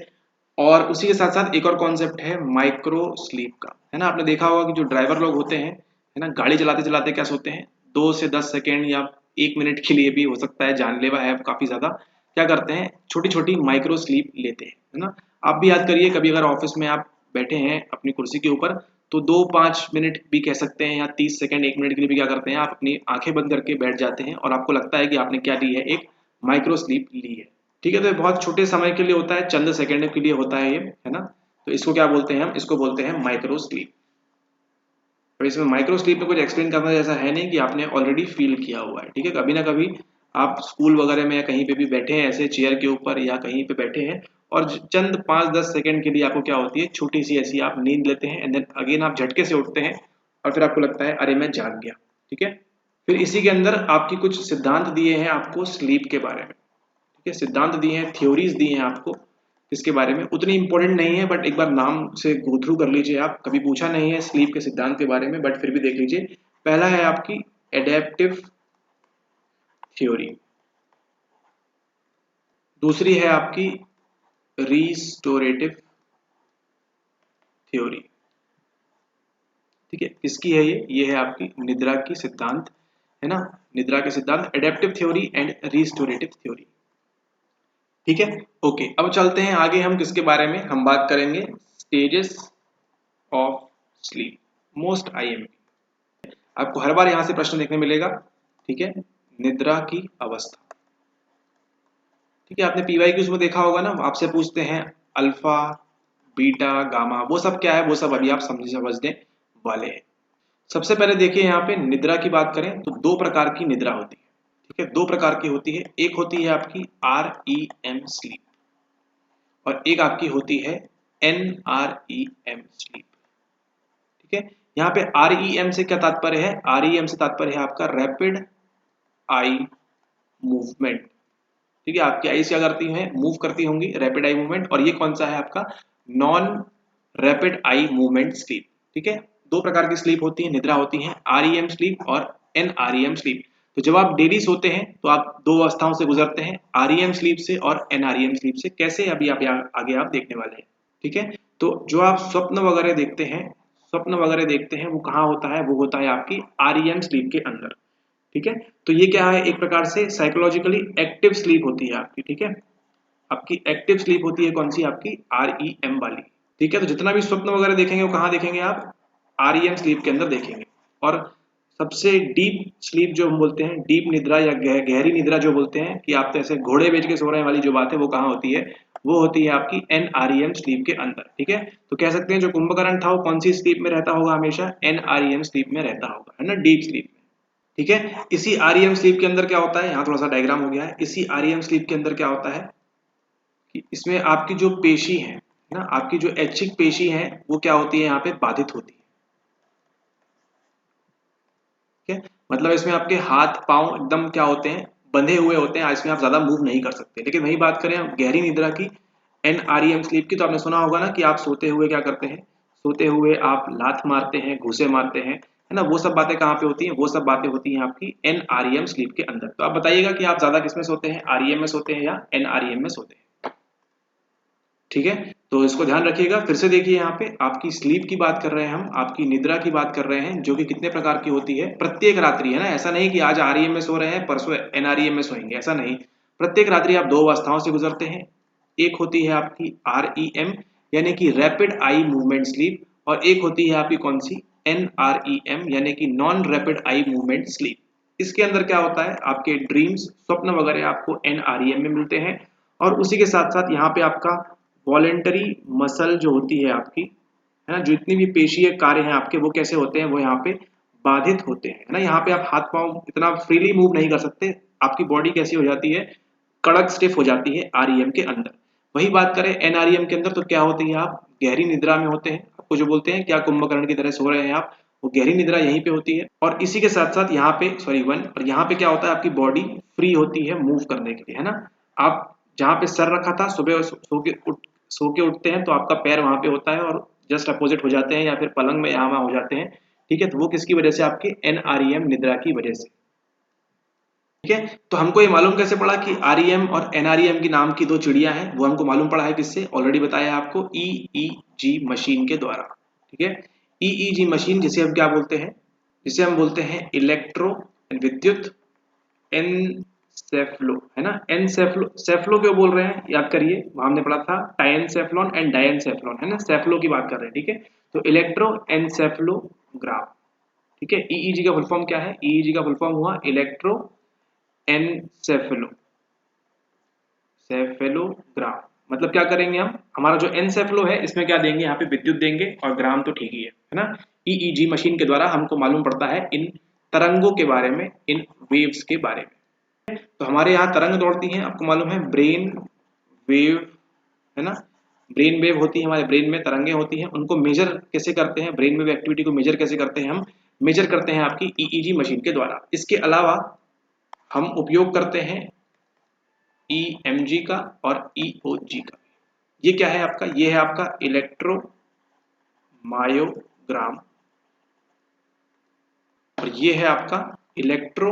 और उसी के साथ साथ एक और कॉन्सेप्ट है माइक्रो स्लीप का, है ना। आपने देखा होगा कि जो ड्राइवर लोग होते हैं, है ना, गाड़ी चलाते चलाते क्या सोते हैं, 2 से 10 सेकेंड या 1 मिनट के लिए भी हो सकता है, जानलेवा है काफी ज्यादा, क्या करते हैं, छोटी छोटी माइक्रो स्लीप लेते हैं, है ना। आप भी याद करिए, कभी अगर ऑफिस में आप बैठे हैं अपनी कुर्सी के ऊपर, तो 2-5 मिनट भी कह सकते हैं, या 30 सेकंड 1 मिनट के लिए भी क्या करते हैं, आप अपनी आंखें बंद करके बैठ जाते हैं और आपको लगता है कि आपने क्या ली है, एक माइक्रो स्लीप ली है। ठीक है, तो ये बहुत छोटे समय के लिए होता है, चंद सेकंड के लिए होता है ये, है ना। तो इसको क्या बोलते हैं हम, इसको बोलते हैं माइक्रो स्लीप। अब इसमें माइक्रो स्लीप में कुछ एक्सप्लेन करना जैसा है नहीं, कि आपने ऑलरेडी फील किया हुआ है। ठीक है, कभी ना कभी आप स्कूल वगैरह में या कहीं पे भी बैठे हैं ऐसे चेयर के ऊपर, या कहीं पे बैठे हैं, और चंद 5-10 सेकंड के लिए आपको क्या होती है, छोटी सी ऐसी आप नींद लेते हैं, एंड देन अगेन आप झटके से उठते हैं, और फिर आपको लगता है अरे मैं जाग गया। ठीक है, फिर इसी के अंदर आपकी कुछ सिद्धांत दिए हैं आपको स्लीप के बारे में। ठीक है, सिद्धांत दिए हैं, थ्योरीज दी हैं आपको, इसके बारे में उतनी इंपॉर्टेंट नहीं है, बट एक बार नाम से गो थ्रू कर लीजिए। आप कभी पूछा नहीं है स्लीप के सिद्धांत के बारे में, बट फिर भी देख लीजिए। पहला है आपकी एडेप्टिव थ्योरी, दूसरी है आपकी रिस्टोरेटिव थ्योरी। ठीक है, किसकी है ये है आपकी निद्रा की सिद्धांत, है ना, निद्रा के सिद्धांत, adaptive theory and restorative theory. ठीक है, ओके, अब चलते हैं आगे। हम किसके बारे में हम बात करेंगे, stages of sleep, most IMP. आपको हर बार यहां से प्रश्न देखने मिलेगा। ठीक है, निद्रा की अवस्था। ठीक है, आपने पीवाईक्यूज में देखा होगा ना, आपसे पूछते हैं अल्फा, बीटा, गामा, वो सब क्या है, वो सब अभी आप समझने वाले हैं। सबसे पहले देखिए, यहाँ पे निद्रा की बात करें तो 2 प्रकार की निद्रा होती है। ठीक है, 2 प्रकार की होती है, एक होती है आपकी REM स्लीप, और एक आपकी होती है NREM स्लीप। ठीक है, यहाँ पे REM से क्या तात्पर्य है, REM से तात्पर्य है आपका रैपिड आई मूवमेंट। ठीक है, आपकी आईज क्या करती हैं, मूव करती होंगी, रैपिड आई मूवमेंट, और ये कौन सा है आपका non rapid eye movement sleep. ठीक है, 2 प्रकार की स्लीप होती है, निद्रा होती है, REM स्लीप और NREM स्लीप। तो जब आप डेली सोते हैं तो आप 2 अवस्थाओं से गुजरते हैं, REM स्लीप से और NREM स्लीप से। कैसे, अभी आप आगे आप देखने वाले हैं। ठीक है, तो जो आप स्वप्न वगैरह देखते हैं, स्वप्न वगैरह देखते हैं, वो कहाँ होता है, वो होता है आपकी REM स्लीप के अंदर। ठीक है, तो ये क्या है, एक प्रकार से साइकोलॉजिकली एक्टिव स्लीप होती है आपकी। ठीक है, आपकी एक्टिव स्लीप होती है कौन सी, आपकी REM वाली। ठीक है, तो जितना भी स्वप्न वगैरह देखेंगे वो कहाँ देखेंगे आप, REM स्लीप के अंदर देखेंगे। और सबसे डीप स्लीप जो हम बोलते हैं, डीप निद्रा या गहरी निद्रा जो बोलते हैं, कि आप तो ऐसे घोड़े बेच के सो रहे हैं वाली जो बात है, वो कहाँ होती है, वो होती है आपकी NREM स्लीप के अंदर। ठीक है, तो कह सकते हैं जो कुंभकर्ण था वो कौन सी स्लीप में रहता होगा, हमेशा NREM स्लीप में रहता होगा, है ना, डीप स्लीप में। ठीक है, इसी REM स्लीप के अंदर क्या होता है, यहाँ थोड़ा सा डायग्राम हो गया है। इसी REM स्लीप के अंदर क्या होता है कि इसमें आपकी जो पेशी है ना, आपकी जो ऐच्छिक पेशी है, वो क्या होती है, यहाँ पे बाधित होती है। ठीक है, मतलब इसमें आपके हाथ पांव एकदम क्या होते हैं, बंधे हुए होते हैं, इसमें आप ज्यादा मूव नहीं कर सकते। लेकिन वही बात करें हम गहरी निद्रा की, NREM स्लीप की, तो आपने सुना होगा ना कि आप सोते हुए क्या करते हैं, सोते हुए आप लात मारते हैं, घूसे मारते हैं, है ना। वो सब बातें कहाँ पे होती हैं, वो सब बातें होती हैं आपकी NREM स्लीप के अंदर। तो आप बताइएगा कि आप ज्यादा किसमें सोते हैं, REM में सोते हैं या NREM में सोते हैं। ठीक है, तो इसको ध्यान रखिएगा। फिर से देखिए, यहाँ पे आपकी स्लीप की बात कर रहे हैं हम, आपकी निद्रा की बात कर रहे हैं, जो कि कितने प्रकार की होती है, प्रत्येक रात्रि, है ना। ऐसा नहीं कि आज REM में सो रहे हैं, परसों NREM में सोएंगे, ऐसा नहीं। प्रत्येक रात्रि आप 2 अवस्थाओं से गुजरते हैं। एक होती है आपकी REM यानी कि रैपिड आई मूवमेंट स्लीप, और एक होती है आपकी कौन सी, NREM यानी कि non rapid eye movement sleep. इसके अंदर क्या होता है, आपके ड्रीम्स, स्वप्न वगैरह आपको NREM में मिलते हैं, और उसी के साथ साथ यहाँ पे आपका वॉलेंटरी मसल जो होती है आपकी, है ना, जो इतनी भी पेशीय कार्य हैं आपके, वो कैसे होते हैं, वो यहाँ पे बाधित होते हैं, है ना। यहाँ पे आप हाथ पांव इतना फ्रीली मूव नहीं कर सकते, आपकी बॉडी कैसी हो जाती है, कड़क स्टिफ हो जाती है REM के अंदर। वही बात करें NREM के अंदर, तो क्या होती है, आप गहरी निद्रा में होते हैं, आपको जो बोलते हैं क्या कुंभकर्ण की तरह सो रहे हैं आप, वो गहरी निद्रा यहीं पे होती है। और इसी के साथ साथ यहाँ पे और यहाँ पे क्या होता है, आपकी बॉडी फ्री होती है मूव करने के लिए, है ना। आप जहाँ पे सर रखा था, सुबह सो के उठ सो के उठते हैं तो आपका पैर वहां पे होता है और जस्ट अपोजिट हो जाते हैं या फिर पलंग में यहाँ वहाँ हो जाते हैं, ठीक है, तो वो किसकी वजह से, आपके NREM निद्रा की वजह से, ठीक है। तो हमको ये मालूम कैसे पड़ा कि REM और NREM की नाम की दो चिड़िया हैं, वो हमको मालूम पड़ा है किससे, ऑलरेडी बताया आपको, EEG मशीन के द्वारा, ठीक है। EEG मशीन जिसे हम क्या बोलते हैं, जिसे हम बोलते हैं इलेक्ट्रो विद्युत एनसेफ्लो, है ना, एनसेफ्लो, सेफ्लो क्यों बोल रहे हैं याद करिए, हमने पढ़ा था टाइनसेफ्लॉन एंड डायनसेफ्लॉन, है ना, सेफ्लो की बात कर रहे हैं, ठीक है। तो इलेक्ट्रो एनसेफ्लोग्राम, ठीक है। EEG का फुल फॉर्म क्या है, EEG का फुल फॉर्म हुआ इलेक्ट्रो एनसेफेलो सेफेलोग्राम। मतलब क्या करेंगे हम, हमारा जो एनसेफेलो है इसमें क्या देंगे, यहाँ पे विद्युत देंगे और ग्राम तो ठीक ही है ना। EEG मशीन के द्वारा हमको मालूम पड़ता है इन तरंगों के बारे में, इन वेव्स के बारे में। तो हमारे यहाँ तरंग दौड़ती हैं, आपको मालूम है ब्रेन वेव, है ना, ब्रेन वेव होती है हमारे ब्रेन में, तरंगे होती हैं, उनको मेजर कैसे करते हैं, ब्रेन वेव एक्टिविटी को मेजर कैसे करते हैं, हम मेजर करते हैं आपकी EEG मशीन के द्वारा। इसके अलावा हम उपयोग करते हैं EMG का और EOG का। ये क्या है आपका, ये है आपका इलेक्ट्रोमायोग्राम और ये है आपका इलेक्ट्रो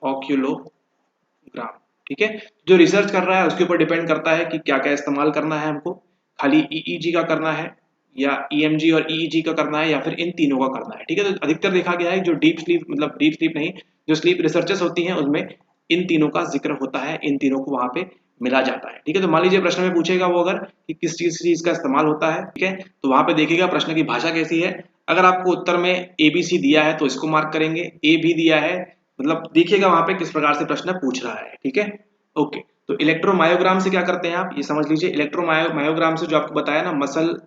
ऑक्यूलोग्राम, ठीक है। जो रिसर्च कर रहा है उसके ऊपर डिपेंड करता है कि क्या क्या इस्तेमाल करना है हमको, खाली EEG का करना है या EMG और EEG का करना है या फिर इन तीनों का करना है, ठीक है। तो अधिकतर देखा गया है जो डीप स्लीप, मतलब डीप स्लीप नहीं, जो स्लीप रिसर्चेस होती हैं उसमें इन तीनों का जिक्र होता है, इन तीनों को वहां पे मिला जाता है, ठीक है। तो मान लीजिए प्रश्न में पूछेगा वो अगर कि किस चीज का इस्तेमाल होता है, ठीक है, तो वहां पे देखिएगा प्रश्न की भाषा कैसी है। अगर आपको उत्तर में ABC दिया है तो इसको मार्क करेंगे, A भी दिया है, मतलब देखिएगा वहां पे किस प्रकार से प्रश्न पूछ रहा है, ठीक है। ओके, तो इलेक्ट्रोमायोग्राम से क्या करते हैं आप ये समझ लीजिए। इलेक्ट्रोमायोग्राम से जो आपको बताया ना, मसल,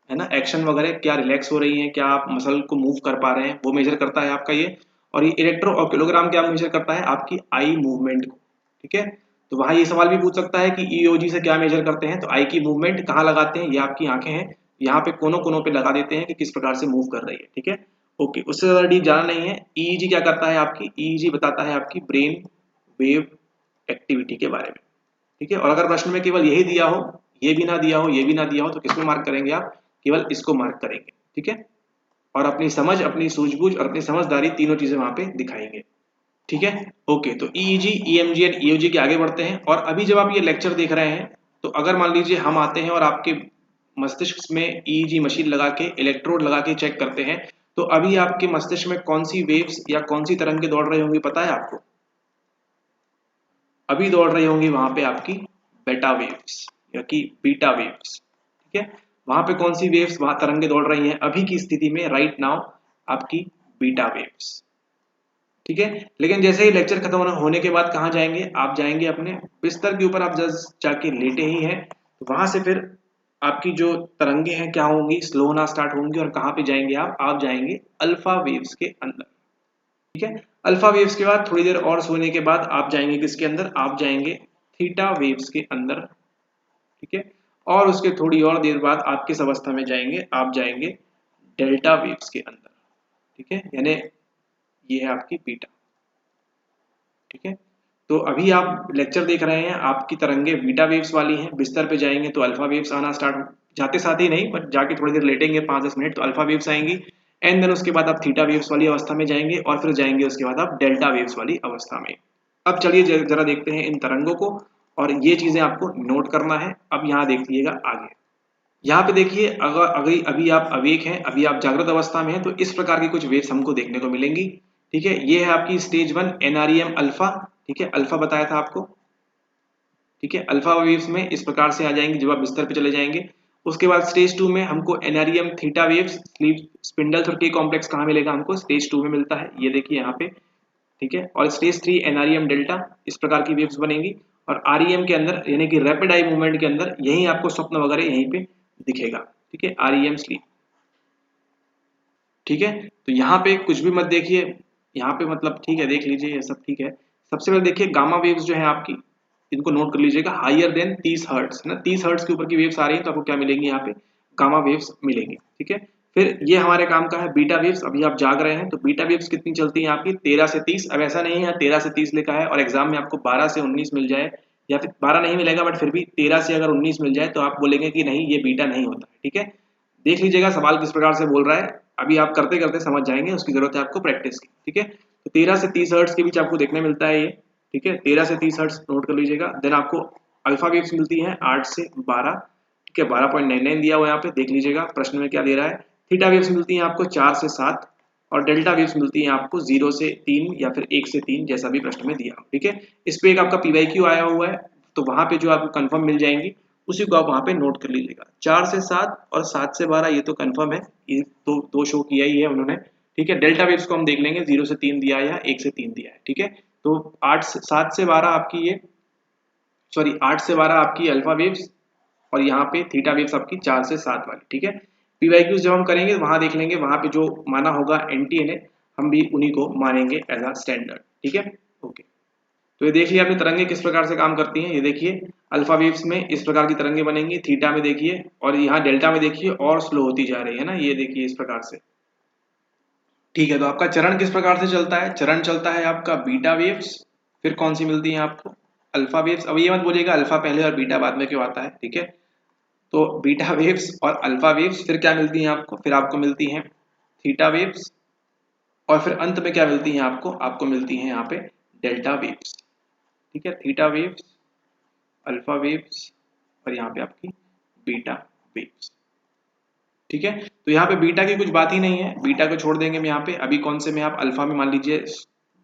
है ना, एक्शन वगैरह क्या रिलैक्स हो रही है, क्या आप मसल को मूव कर पा रहे हैं, वो मेजर करता है आपका ये। और ये इलेक्ट्रो ऑक्यूलोग्राम क्या मेजर करता है, आपकी आई मूवमेंट को, ठीक है। तो वहां ये सवाल भी पूछ सकता है कि EOG से क्या मेजर करते हैं, तो आई की मूवमेंट कहाँ लगाते हैं, ये आपकी आंखें हैं, यहाँ पे कोनों कोनों पे लगा देते हैं कि किस प्रकार से मूव कर रही है, ठीक है। ओके, उससे ज्यादा डीप जाना नहीं है। EEG क्या करता है, आपकी EEG बताता है आपकी ब्रेन वेव एक्टिविटी के बारे में, ठीक है। और अगर प्रश्न में केवल यही दिया हो, ये भी ना दिया हो, ये भी ना दिया हो, तो किसमें मार्क करेंगे आप, केवल इसको मार्क करेंगे, ठीक है। और अपनी समझ, अपनी सूझबूझ और अपनी समझदारी तीनों चीजें वहां पे दिखाएंगे, ठीक है। ओके, तो EEG, EMG एंड EOG के आगे बढ़ते हैं। और अभी जब आप ये लेक्चर देख रहे हैं तो अगर मान लीजिए हम आते हैं और आपके मस्तिष्क में EEG मशीन लगा के, इलेक्ट्रोड लगा के चेक करते हैं, तो अभी आपके मस्तिष्क में कौन सी वेव्स या कौन सी तरंगे दौड़ रही होंगी पता है आपको, अभी दौड़ रही होंगी वहां पे आपकी बेटा वेव्स या कि बीटा वेव्स, ठीक है। वहां पे कौन सी वेव्स, वहां तरंगे दौड़ रही हैं अभी की स्थिति में, राइट नाउ, आपकी बीटा वेव्स, ठीक है। लेकिन जैसे ही लेक्चर खत्म होने के बाद कहाँ जाएंगे, आप जाएंगे अपने बिस्तर के ऊपर, आप जस्ट जाके लेटे ही हैं, तो वहां से फिर आपकी जो तरंगे हैं क्या होंगी, स्लो होना स्टार्ट होंगी और कहाँ पे जाएंगे आप जाएंगे अल्फा वेव्स के अंदर, ठीक है। अल्फा वेव्स के बाद थोड़ी देर और सोने के बाद आप जाएंगे किसके अंदर, आप जाएंगे थीटा वेव्स के अंदर, ठीक है। और उसके थोड़ी और देर बाद आप किस अवस्था में जाएंगे, आप जाएंगे डेल्टा वेव्स के अंदर, ठीक है, यानी ये है आपकी बीटा, ठीक है। तो अभी आप लेक्चर देख रहे हैं, आपकी तरंगे बीटा वेव्स वाली हैं, बिस्तर पे जाएंगे तो अल्फा वेव्स आना स्टार्ट हो, जाते साथ ही नहीं बट जाके थोड़ी देर लेटेंगे 5-10 मिनट तो अल्फा वेव्स आएंगी, एंड देन उसके बाद आप थीटा वेव्स वाली अवस्था में जाएंगे और फिर जाएंगे उसके बाद आप डेल्टा वेव्स वाली अवस्था में। अब चलिए जरा देखते हैं इन तरंगों को, और ये चीजें आपको नोट करना है। अब यहाँ देखिएगा आगे, यहाँ पे देखिए, अगर अभी आप अवेक हैं, अभी आप जागृत अवस्था में हैं, तो इस प्रकार की कुछ वेव्स हमको देखने को मिलेंगी, ठीक है। ये है आपकी स्टेज 1 NREM अल्फा, ठीक है, अल्फा बताया था आपको, ठीक है। अल्फा वेव्स में इस प्रकार से आ जाएंगी जब आप बिस्तर पे चले जाएंगे। उसके बाद स्टेज 2 में हमको NREM theta waves, sleep spindles और K कॉम्प्लेक्स कहाँ मिलेगा, हमको स्टेज 2 में मिलता है, ये देखिए यहाँ पे, ठीक है। और स्टेज 3 NREM डेल्टा, इस प्रकार की वेव्स बनेंगी। और REM के अंदर यानी कि रैपिड आई मूवमेंट के अंदर यही आपको स्वप्न वगैरह यहीं पे दिखेगा, ठीक है, REM स्लीप, ठीक है। तो यहाँ पे कुछ भी मत देखिए, यहाँ पे मतलब ठीक है, देख लीजिए ये सब ठीक है। सबसे पहले देखिए गामा वेव्स जो है आपकी, इनको नोट कर लीजिएगा, हायर देन 30 हर्ट्ज, ना 30 हर्ट्ज के ऊपर की वेव्स आ रही है तो आपको क्या मिलेंगी, यहाँ पे गामा वेव्स मिलेंगी, ठीक है। फिर ये हमारे काम का है बीटा वेव्स, अभी आप जाग रहे हैं तो बीटा वेव्स कितनी चलती है आपकी 13 से 30। अब ऐसा नहीं है 13 से 30 लिखा है और एग्जाम में आपको 12 से 19 मिल जाए या फिर 12 नहीं मिलेगा, बट फिर भी 13 से अगर 19 मिल जाए तो आप बोलेंगे कि नहीं ये बीटा नहीं होता है। ठीक है, देख लीजिएगा सवाल किस प्रकार से बोल रहा है, अभी आप करते करते समझ जाएंगे, उसकी जरूरत है आपको प्रैक्टिस की। ठीक है, तो 13 से 30 हर्ट्ज के बीच आपको देखने मिलता है ये। ठीक है, 13 से 30 हर्ट्ज नोट कर लीजिएगा। देन आपको अल्फा वेव्स मिलती हैं 8 से 12। ठीक है, 12.99 दिया हुआ है यहाँ पे, देख लीजिएगा प्रश्न में क्या दे रहा है। थीटा वेव्स मिलती हैं आपको 4 से 7 और डेल्टा वेव्स मिलती हैं आपको 0 से 3 या फिर 1 से 3, जैसा भी प्रश्न में दिया हो। ठीक है, इस पे एक आपका पीवाईक्यू आया हुआ है, तो वहां पे जो आपको कंफर्म मिल जाएंगी उसी को आप वहां पे नोट कर लीजिएगा। 4 से 7 और 7 से 12 ये तो कंफर्म है, ये तो दो शो किया ही है उन्होंने। ठीक है, डेल्टा वेव्स को हम देख लेंगे, 0 से 3 दिया है या 1 से 3 दिया है। ठीक है, तो 7 से 12 आपकी ये 8 से 12 आपकी अल्फा वेव्स और यहाँ पे थीटा वेव्स आपकी 4 से 7 वाली। ठीक है, पीवाईक्यूज जब हम करेंगे वहां देख लेंगे, वहां पे जो माना होगा एनटीएनए हम भी उन्हीं को मानेंगे एज अ स्टैंडर्ड। ठीक है, ओके। तो ये देखिए आपने तरंगे किस प्रकार से काम करती हैं। ये देखिए अल्फा वेव्स में इस प्रकार की तरंगे बनेंगी, थीटा में देखिए, और यहाँ डेल्टा में देखिए और स्लो होती जा रही है ना, ये देखिए इस प्रकार से। ठीक है, तो आपका चरण किस प्रकार से चलता है, चरण चलता है आपका बीटा वेव्स, फिर कौन सी मिलती है आपको अल्फा वेव्स। अब ये मत बोलिएगा अल्फा पहले और बीटा बाद में क्यों आता है। ठीक है, तो बीटा वेव्स और अल्फा वेव्स, फिर क्या मिलती हैं आपको, फिर आपको मिलती हैं थीटा वेव्स, और फिर अंत में क्या मिलती हैं आपको मिलती हैं यहाँ पे डेल्टा वेव्स। ठीक है, थीटा वेव्स, अल्फा वेव्स और यहाँ पे आपकी बीटा वेव्स। ठीक है, तो यहाँ पे बीटा की कुछ बात ही नहीं है, बीटा को छोड़ देंगे हम यहाँ पे। अभी कौन से में आप अल्फा में मान लीजिए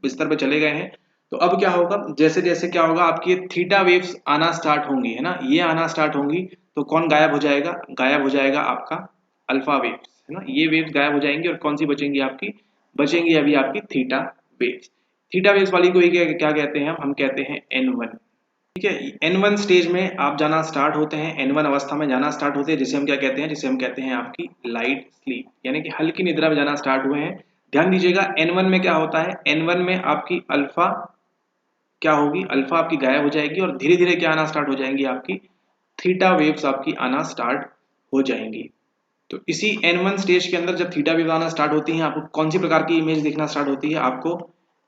बिस्तर पे चले गए हैं, तो अब क्या होगा, जैसे जैसे क्या होगा आपकी थीटा वेव्स आना स्टार्ट होंगी, है ना, ये आना स्टार्ट होंगी, तो कौन गायब हो जाएगा, गायब हो जाएगा आपका अल्फा वेव्स, है ना, ये वेव्स गायब हो जाएंगी और कौन सी बचेंगी आपकी, बचेंगी अभी आपकी थीटा वेव्स। थीटा वेव्स वाली को ही क्या कहते हैं हम कहते हैं N1। ठीक है, N1 स्टेज में आप जाना स्टार्ट होते हैं, N1 अवस्था में जाना स्टार्ट होते हैं, जिसे हम क्या कहते हैं, जिसे हम कहते हैं आपकी लाइट स्लीप, यानी कि हल्की निद्रा में जाना स्टार्ट हुए हैं। ध्यान दीजिएगा N1 में क्या होता है, N1 में आपकी अल्फा क्या होगी, अल्फा आपकी गायब हो जाएगी और धीरे धीरे क्या आना स्टार्ट हो जाएंगी, आपकी थीटा वेव्स आपकी आना स्टार्ट हो जाएंगी। तो इसी N1 स्टेज के अंदर जब थीटा वेव आना स्टार्ट होती हैं, आपको कौन सी प्रकार की इमेज देखना स्टार्ट होती है, आपको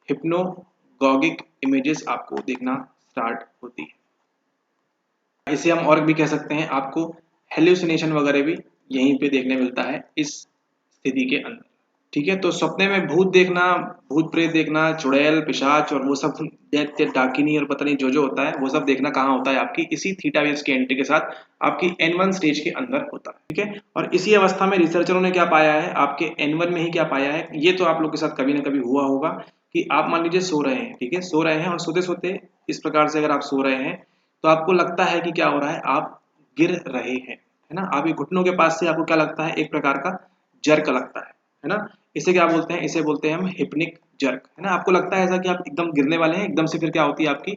हिप्नोगॉगिक इमेजेस आपको देखना स्टार्ट होती है। इसे हम और भी कह सकते हैं, आपको हेल्यूसिनेशन वगैरह भी यहीं पे देखने मिलता है इस स्थिति के अंदर। ठीक है, तो सपने में भूत देखना, भूत प्रेत देखना, चुड़ैल पिशाच और वो सब दैत्य डाकिनी और पता नहीं जो जो होता है, वो सब देखना कहाँ होता है, आपकी इसी थीटा वेव्स के एंट्री के साथ आपकी N1 स्टेज के अंदर होता है। ठीक है, और इसी अवस्था में रिसर्चरों ने क्या पाया है, आपके N1 में ही क्या पाया है, ये तो आप लोग के साथ कभी ना कभी हुआ होगा कि आप मान लीजिए सो रहे हैं। ठीक है, सो रहे हैं और सोते सोते इस प्रकार से अगर आप सो रहे हैं तो आपको लगता है कि क्या हो रहा है, आप गिर रहे हैं, है ना, आपके घुटनों के पास से आपको क्या लगता है, एक प्रकार का जर्क लगता है ना। इसे क्या बोलते हैं, इसे बोलते हैं हम हिप्निक जर्क, है ना। आपको लगता है ऐसा कि आप एकदम गिरने वाले हैं, एकदम से फिर क्या होती है आपकी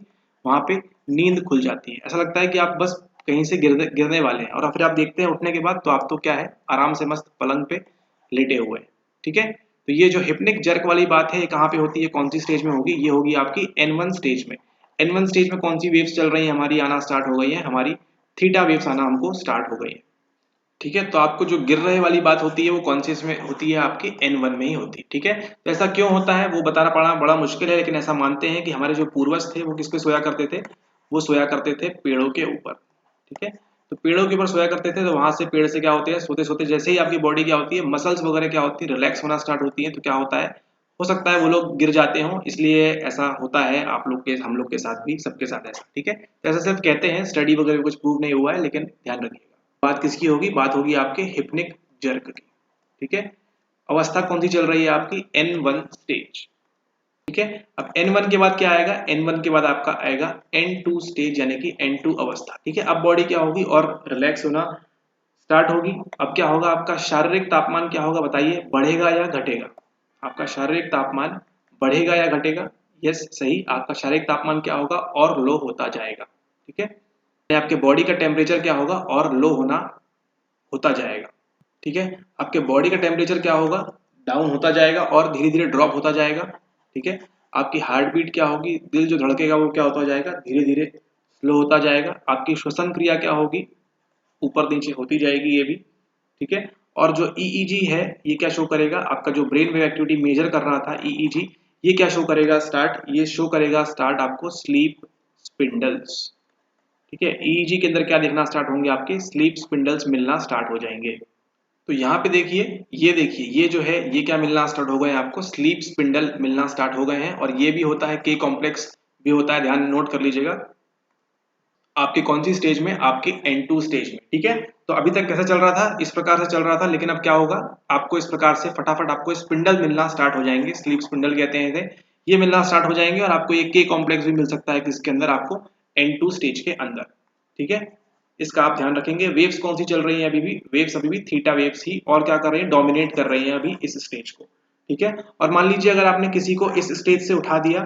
वहां पे नींद खुल जाती है, ऐसा लगता है कि आप बस कहीं से गिरने वाले हैं, और फिर आप देखते हैं उठने के बाद तो आप तो क्या है, आराम से मस्त पलंग पे लेटे हुए हैं। ठीक है, तो ये जो हिप्निक जर्क वाली बात है, ये कहाँ पे होती है, कौन सी स्टेज में होगी, ये होगी आपकी N1 स्टेज में। N1 स्टेज में कौन सी वेव्स चल रही है हमारी, आना स्टार्ट हो गई है, हमारी थीटा वेव्स आना हमको स्टार्ट हो गई है। ठीक है, तो आपको जो गिर रहे वाली बात होती है वो कौन सी इसमें होती है, आपकी N1 में ही होती है। ठीक है, तो ऐसा क्यों होता है वो बताना पड़ा बड़ा मुश्किल है, लेकिन ऐसा मानते हैं कि हमारे जो पूर्वज थे वो किस पे सोया करते थे, वो सोया करते थे पेड़ों के ऊपर। ठीक है, तो पेड़ों के ऊपर सोया करते थे, तो वहां से पेड़ से क्या होते हैं, सोते सोते जैसे ही आपकी बॉडी क्या होती है, मसल्स वगैरह क्या होती है, रिलैक्स होना स्टार्ट होती है, तो क्या होता है, हो सकता है वो लोग गिर जाते हों, इसलिए ऐसा होता है आप लोग के, हम लोग के साथ भी, सबके साथ ऐसा। ठीक है, तो ऐसा सिर्फ कहते हैं, स्टडी वगैरह में कुछ प्रूव नहीं हुआ है, लेकिन ध्यान रखिएगा। बात किसकी होगी, बात होगी आपके हिप्निक जर्क की। ठीक है, अवस्था कौन सी चल रही है आपकी, N1 स्टेज। ठीक है, अब N1 के बाद क्या आएगा, N1 के बाद आपका आएगा N2 स्टेज, यानी कि N2 अवस्था। ठीक है, अब बॉडी क्या होगी और रिलैक्स होना स्टार्ट होगी। अब क्या होगा, आपका शारीरिक तापमान क्या होगा बताइए, बढ़ेगा या घटेगा, आपका शारीरिक तापमान बढ़ेगा या घटेगा, यस सही, आपका शारीरिक तापमान क्या होगा, और लो होता जाएगा। ठीक है, आपके बॉडी का टेम्परेचर क्या होगा, और लो होता जाएगा। ठीक है, आपके बॉडी का टेम्परेचर क्या होगा, डाउन होता जाएगा और धीरे धीरे ड्रॉप होता जाएगा। ठीक है, आपकी हार्ट बीट क्या होगी, दिल जो धड़केगा वो क्या होता जाएगा, धीरे धीरे स्लो होता जाएगा। आपकी श्वसन क्रिया क्या होगी, ऊपर नीचे होती जाएगी ये भी। ठीक है, और जो EEG है ये क्या शो करेगा, आपका जो ब्रेन वेव एक्टिविटी मेजर कर रहा था EEG, ये क्या शो करेगा स्टार्ट, ये शो करेगा स्टार्ट आपको स्लीप स्पिंडल्स। ठीक है, ईईजी के अंदर क्या दिखना स्टार्ट होंगे, आपके स्लीप स्पिंडल्स मिलना स्टार्ट हो जाएंगे। तो यहाँ पे देखिए, ये जो है ये क्या मिलना स्टार्ट हो गए हैं, आपको स्लीप स्पिंडल मिलना स्टार्ट हो गए हैं। और ये भी होता है के कॉम्प्लेक्स भी होता है, ध्यान नोट कर लीजिएगा। आपके कौन सी स्टेज में, आपके N2 स्टेज में। ठीक है, तो अभी तक कैसा चल रहा था, इस प्रकार से चल रहा था, लेकिन अब क्या होगा, आपको इस प्रकार से फटाफट आपको स्पिंडल मिलना स्टार्ट हो जाएंगे, स्लीप स्पिंडल कहते हैं इसे, ये मिलना स्टार्ट हो जाएंगे। और आपको ये के कॉम्प्लेक्स भी मिल सकता है किसके अंदर, आपको N2 स्टेज के अंदर। ठीक है, इसका आप ध्यान रखेंगे। वेव्स कौन सी चल रही है, अभी भी वेव्स अभी भी थीटा वेव्स ही, और क्या कर रही है, डोमिनेट कर रही है अभी इस स्टेज को। ठीक है, और मान लीजिए अगर आपने किसी को इस स्टेज से उठा दिया,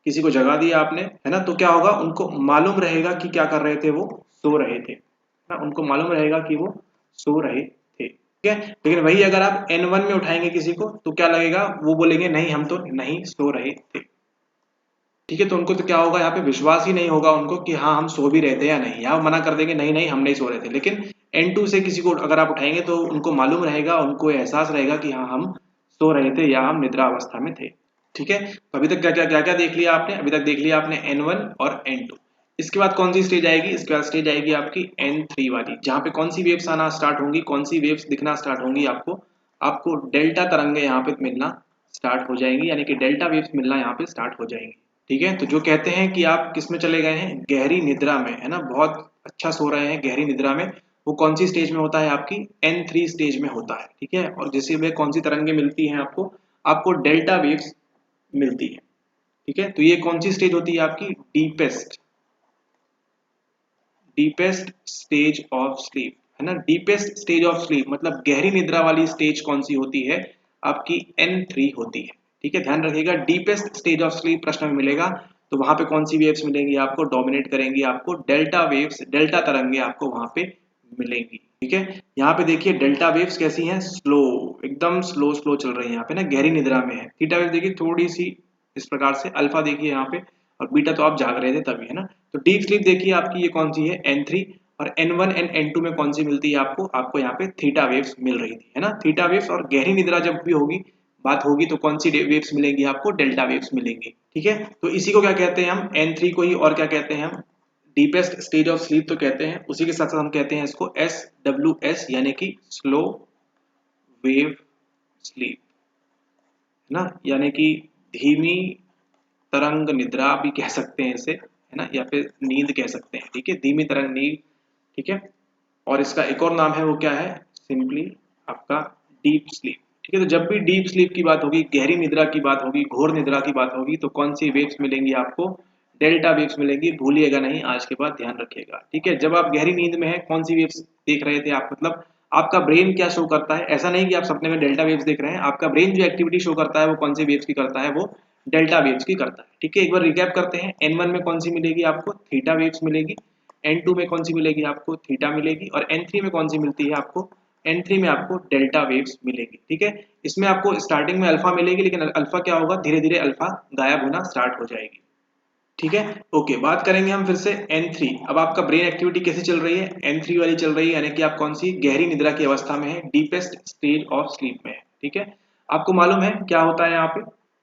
किसी को जगा दिया आपने, है ना, तो क्या होगा, उनको मालूम रहेगा कि क्या कर रहे थे, वो सो रहे थे, है ना, उनको मालूम रहेगा कि वो सो रहे थे। ठीक है, लेकिन वही अगर आप N1 में उठाएंगे किसी को, तो क्या लगेगा, वो बोलेंगे नहीं हम तो नहीं सो रहे थे। ठीक है, तो उनको तो क्या होगा, यहाँ पे विश्वास ही नहीं होगा उनको कि हाँ हम सो भी रहे थे या नहीं, यहाँ मना कर देंगे नहीं नहीं हम नहीं सो रहे थे। लेकिन N2 से किसी को अगर आप उठाएंगे तो उनको मालूम रहेगा, उनको एहसास रहेगा कि हाँ हम सो रहे थे या हम निद्रा अवस्था में थे। ठीक है, तो अभी तक क्या क्या देख लिया आपने, अभी तक देख लिया आपने N1 और N2। इसके बाद कौन सी स्टेज आएगी, इसके बाद स्टेज आएगी आपकी N3 वाली, जहाँ पे कौन सी वेव्स आना स्टार्ट होंगी, कौन सी वेव्स दिखना स्टार्ट होंगी, आपको आपको डेल्टा तरंगे यहाँ पे मिलना स्टार्ट हो जाएंगी, यानी कि डेल्टा वेव्स मिलना यहाँ पे स्टार्ट हो जाएंगी। ठीक है, तो जो कहते हैं कि आप किस में चले गए हैं, गहरी निद्रा में, है ना, बहुत अच्छा सो रहे हैं गहरी निद्रा में, वो कौन सी स्टेज में होता है, आपकी N3 स्टेज में होता है। ठीक है, और जैसे वे कौन सी तरंगे मिलती हैं आपको, आपको डेल्टा वेव्स मिलती है। ठीक है, तो ये कौन सी स्टेज होती है, आपकी deepest deepest stage of sleep, है ना। डीपेस्ट स्टेज ऑफ स्लीप मतलब गहरी निद्रा वाली स्टेज कौन सी होती है, आपकी N3 होती है। ठीक है, ध्यान रखिएगा, डीपेस्ट स्टेज ऑफ स्लीप प्रश्न में मिलेगा, तो वहां पे कौन सी वेव्स मिलेंगी आपको, डोमिनेट करेंगी, आपको डेल्टा वेव्स, डेल्टा तरंगे आपको वहां पे मिलेंगी। ठीक है, यहाँ पे देखिए डेल्टा वेव्स कैसी हैं, स्लो, एकदम स्लो स्लो चल रही है यहाँ पे ना, गहरी निद्रा में है। थीटा वेव देखिए थोड़ी सी इस प्रकार से, अल्फा देखिए यहाँ पे, और बीटा तो आप जाग रहे थे तभी, है ना। तो डीप स्लीप देखिए आपकी ये कौन सी है, N3, और N1 एंड N2 में कौन सी मिलती है आपको, आपको यहाँ पे थीटा वेव्स मिल रही थी, है ना। थीटा वेव्स, और गहरी निद्रा जब भी होगी बात होगी तो कौन सी वेव्स मिलेंगी आपको, डेल्टा वेव्स मिलेंगी। ठीक है, तो इसी को क्या कहते हैं हम, N3 को ही, और क्या कहते हैं हम, डीपेस्ट स्टेज ऑफ स्लीप तो कहते हैं। उसी के साथ साथ हम कहते हैं इसको SWS, यानी कि स्लो वेव स्लीप, है ना, यानी कि धीमी तरंग निद्रा भी कह सकते हैं इसे, है ना, या फिर नींद कह सकते हैं। ठीक है, धीमी तरंग नींद। ठीक है, और इसका एक और नाम है, वो क्या है, सिंपली आपका डीप स्लीप। ठीक है, तो जब भी डीप स्लीप की बात होगी, गहरी निद्रा की बात होगी, घोर निद्रा की बात होगी, तो कौन सी वेव्स मिलेंगी आपको, डेल्टा वेव्स मिलेंगी, भूलिएगा नहीं, आज के बाद ध्यान रखिएगा। ठीक है, जब आप गहरी नींद में है, कौन सी वेव्स देख रहे थे आप, मतलब आपका ब्रेन क्या शो करता है, ऐसा नहीं कि आप सपने में डेल्टा वेव्स देख रहे हैं, आपका ब्रेन जो एक्टिविटी शो करता है वो कौन सी वेव्स की करता है, वो डेल्टा वेव्स की करता है। ठीक है, एक बार रिकैप करते हैं, N1 में कौन सी मिलेगी आपको, थीटा वेव्स मिलेगी, N2 में कौन सी मिलेगी आपको, थीटा मिलेगी, और N3 में कौन सी मिलती है आपको, N3 में आपको डेल्टा वेव्स मिलेगी। ठीक है, इसमें आपको स्टार्टिंग में अल्फा मिलेगी, लेकिन अल्फा क्या होगा, धीरे धीरे अल्फा गायब होना स्टार्ट हो जाएगी। ठीक है, ओके, बात करेंगे हम फिर से N3। अब आपका ब्रेन एक्टिविटी कैसी चल रही है, N3 वाली चल रही है, यानी कि आप कौन सी, गहरी निद्रा की अवस्था में है, डीपेस्ट स्टेज ऑफ स्लीप में है। ठीक है, आपको मालूम है क्या होता है यहाँ पे,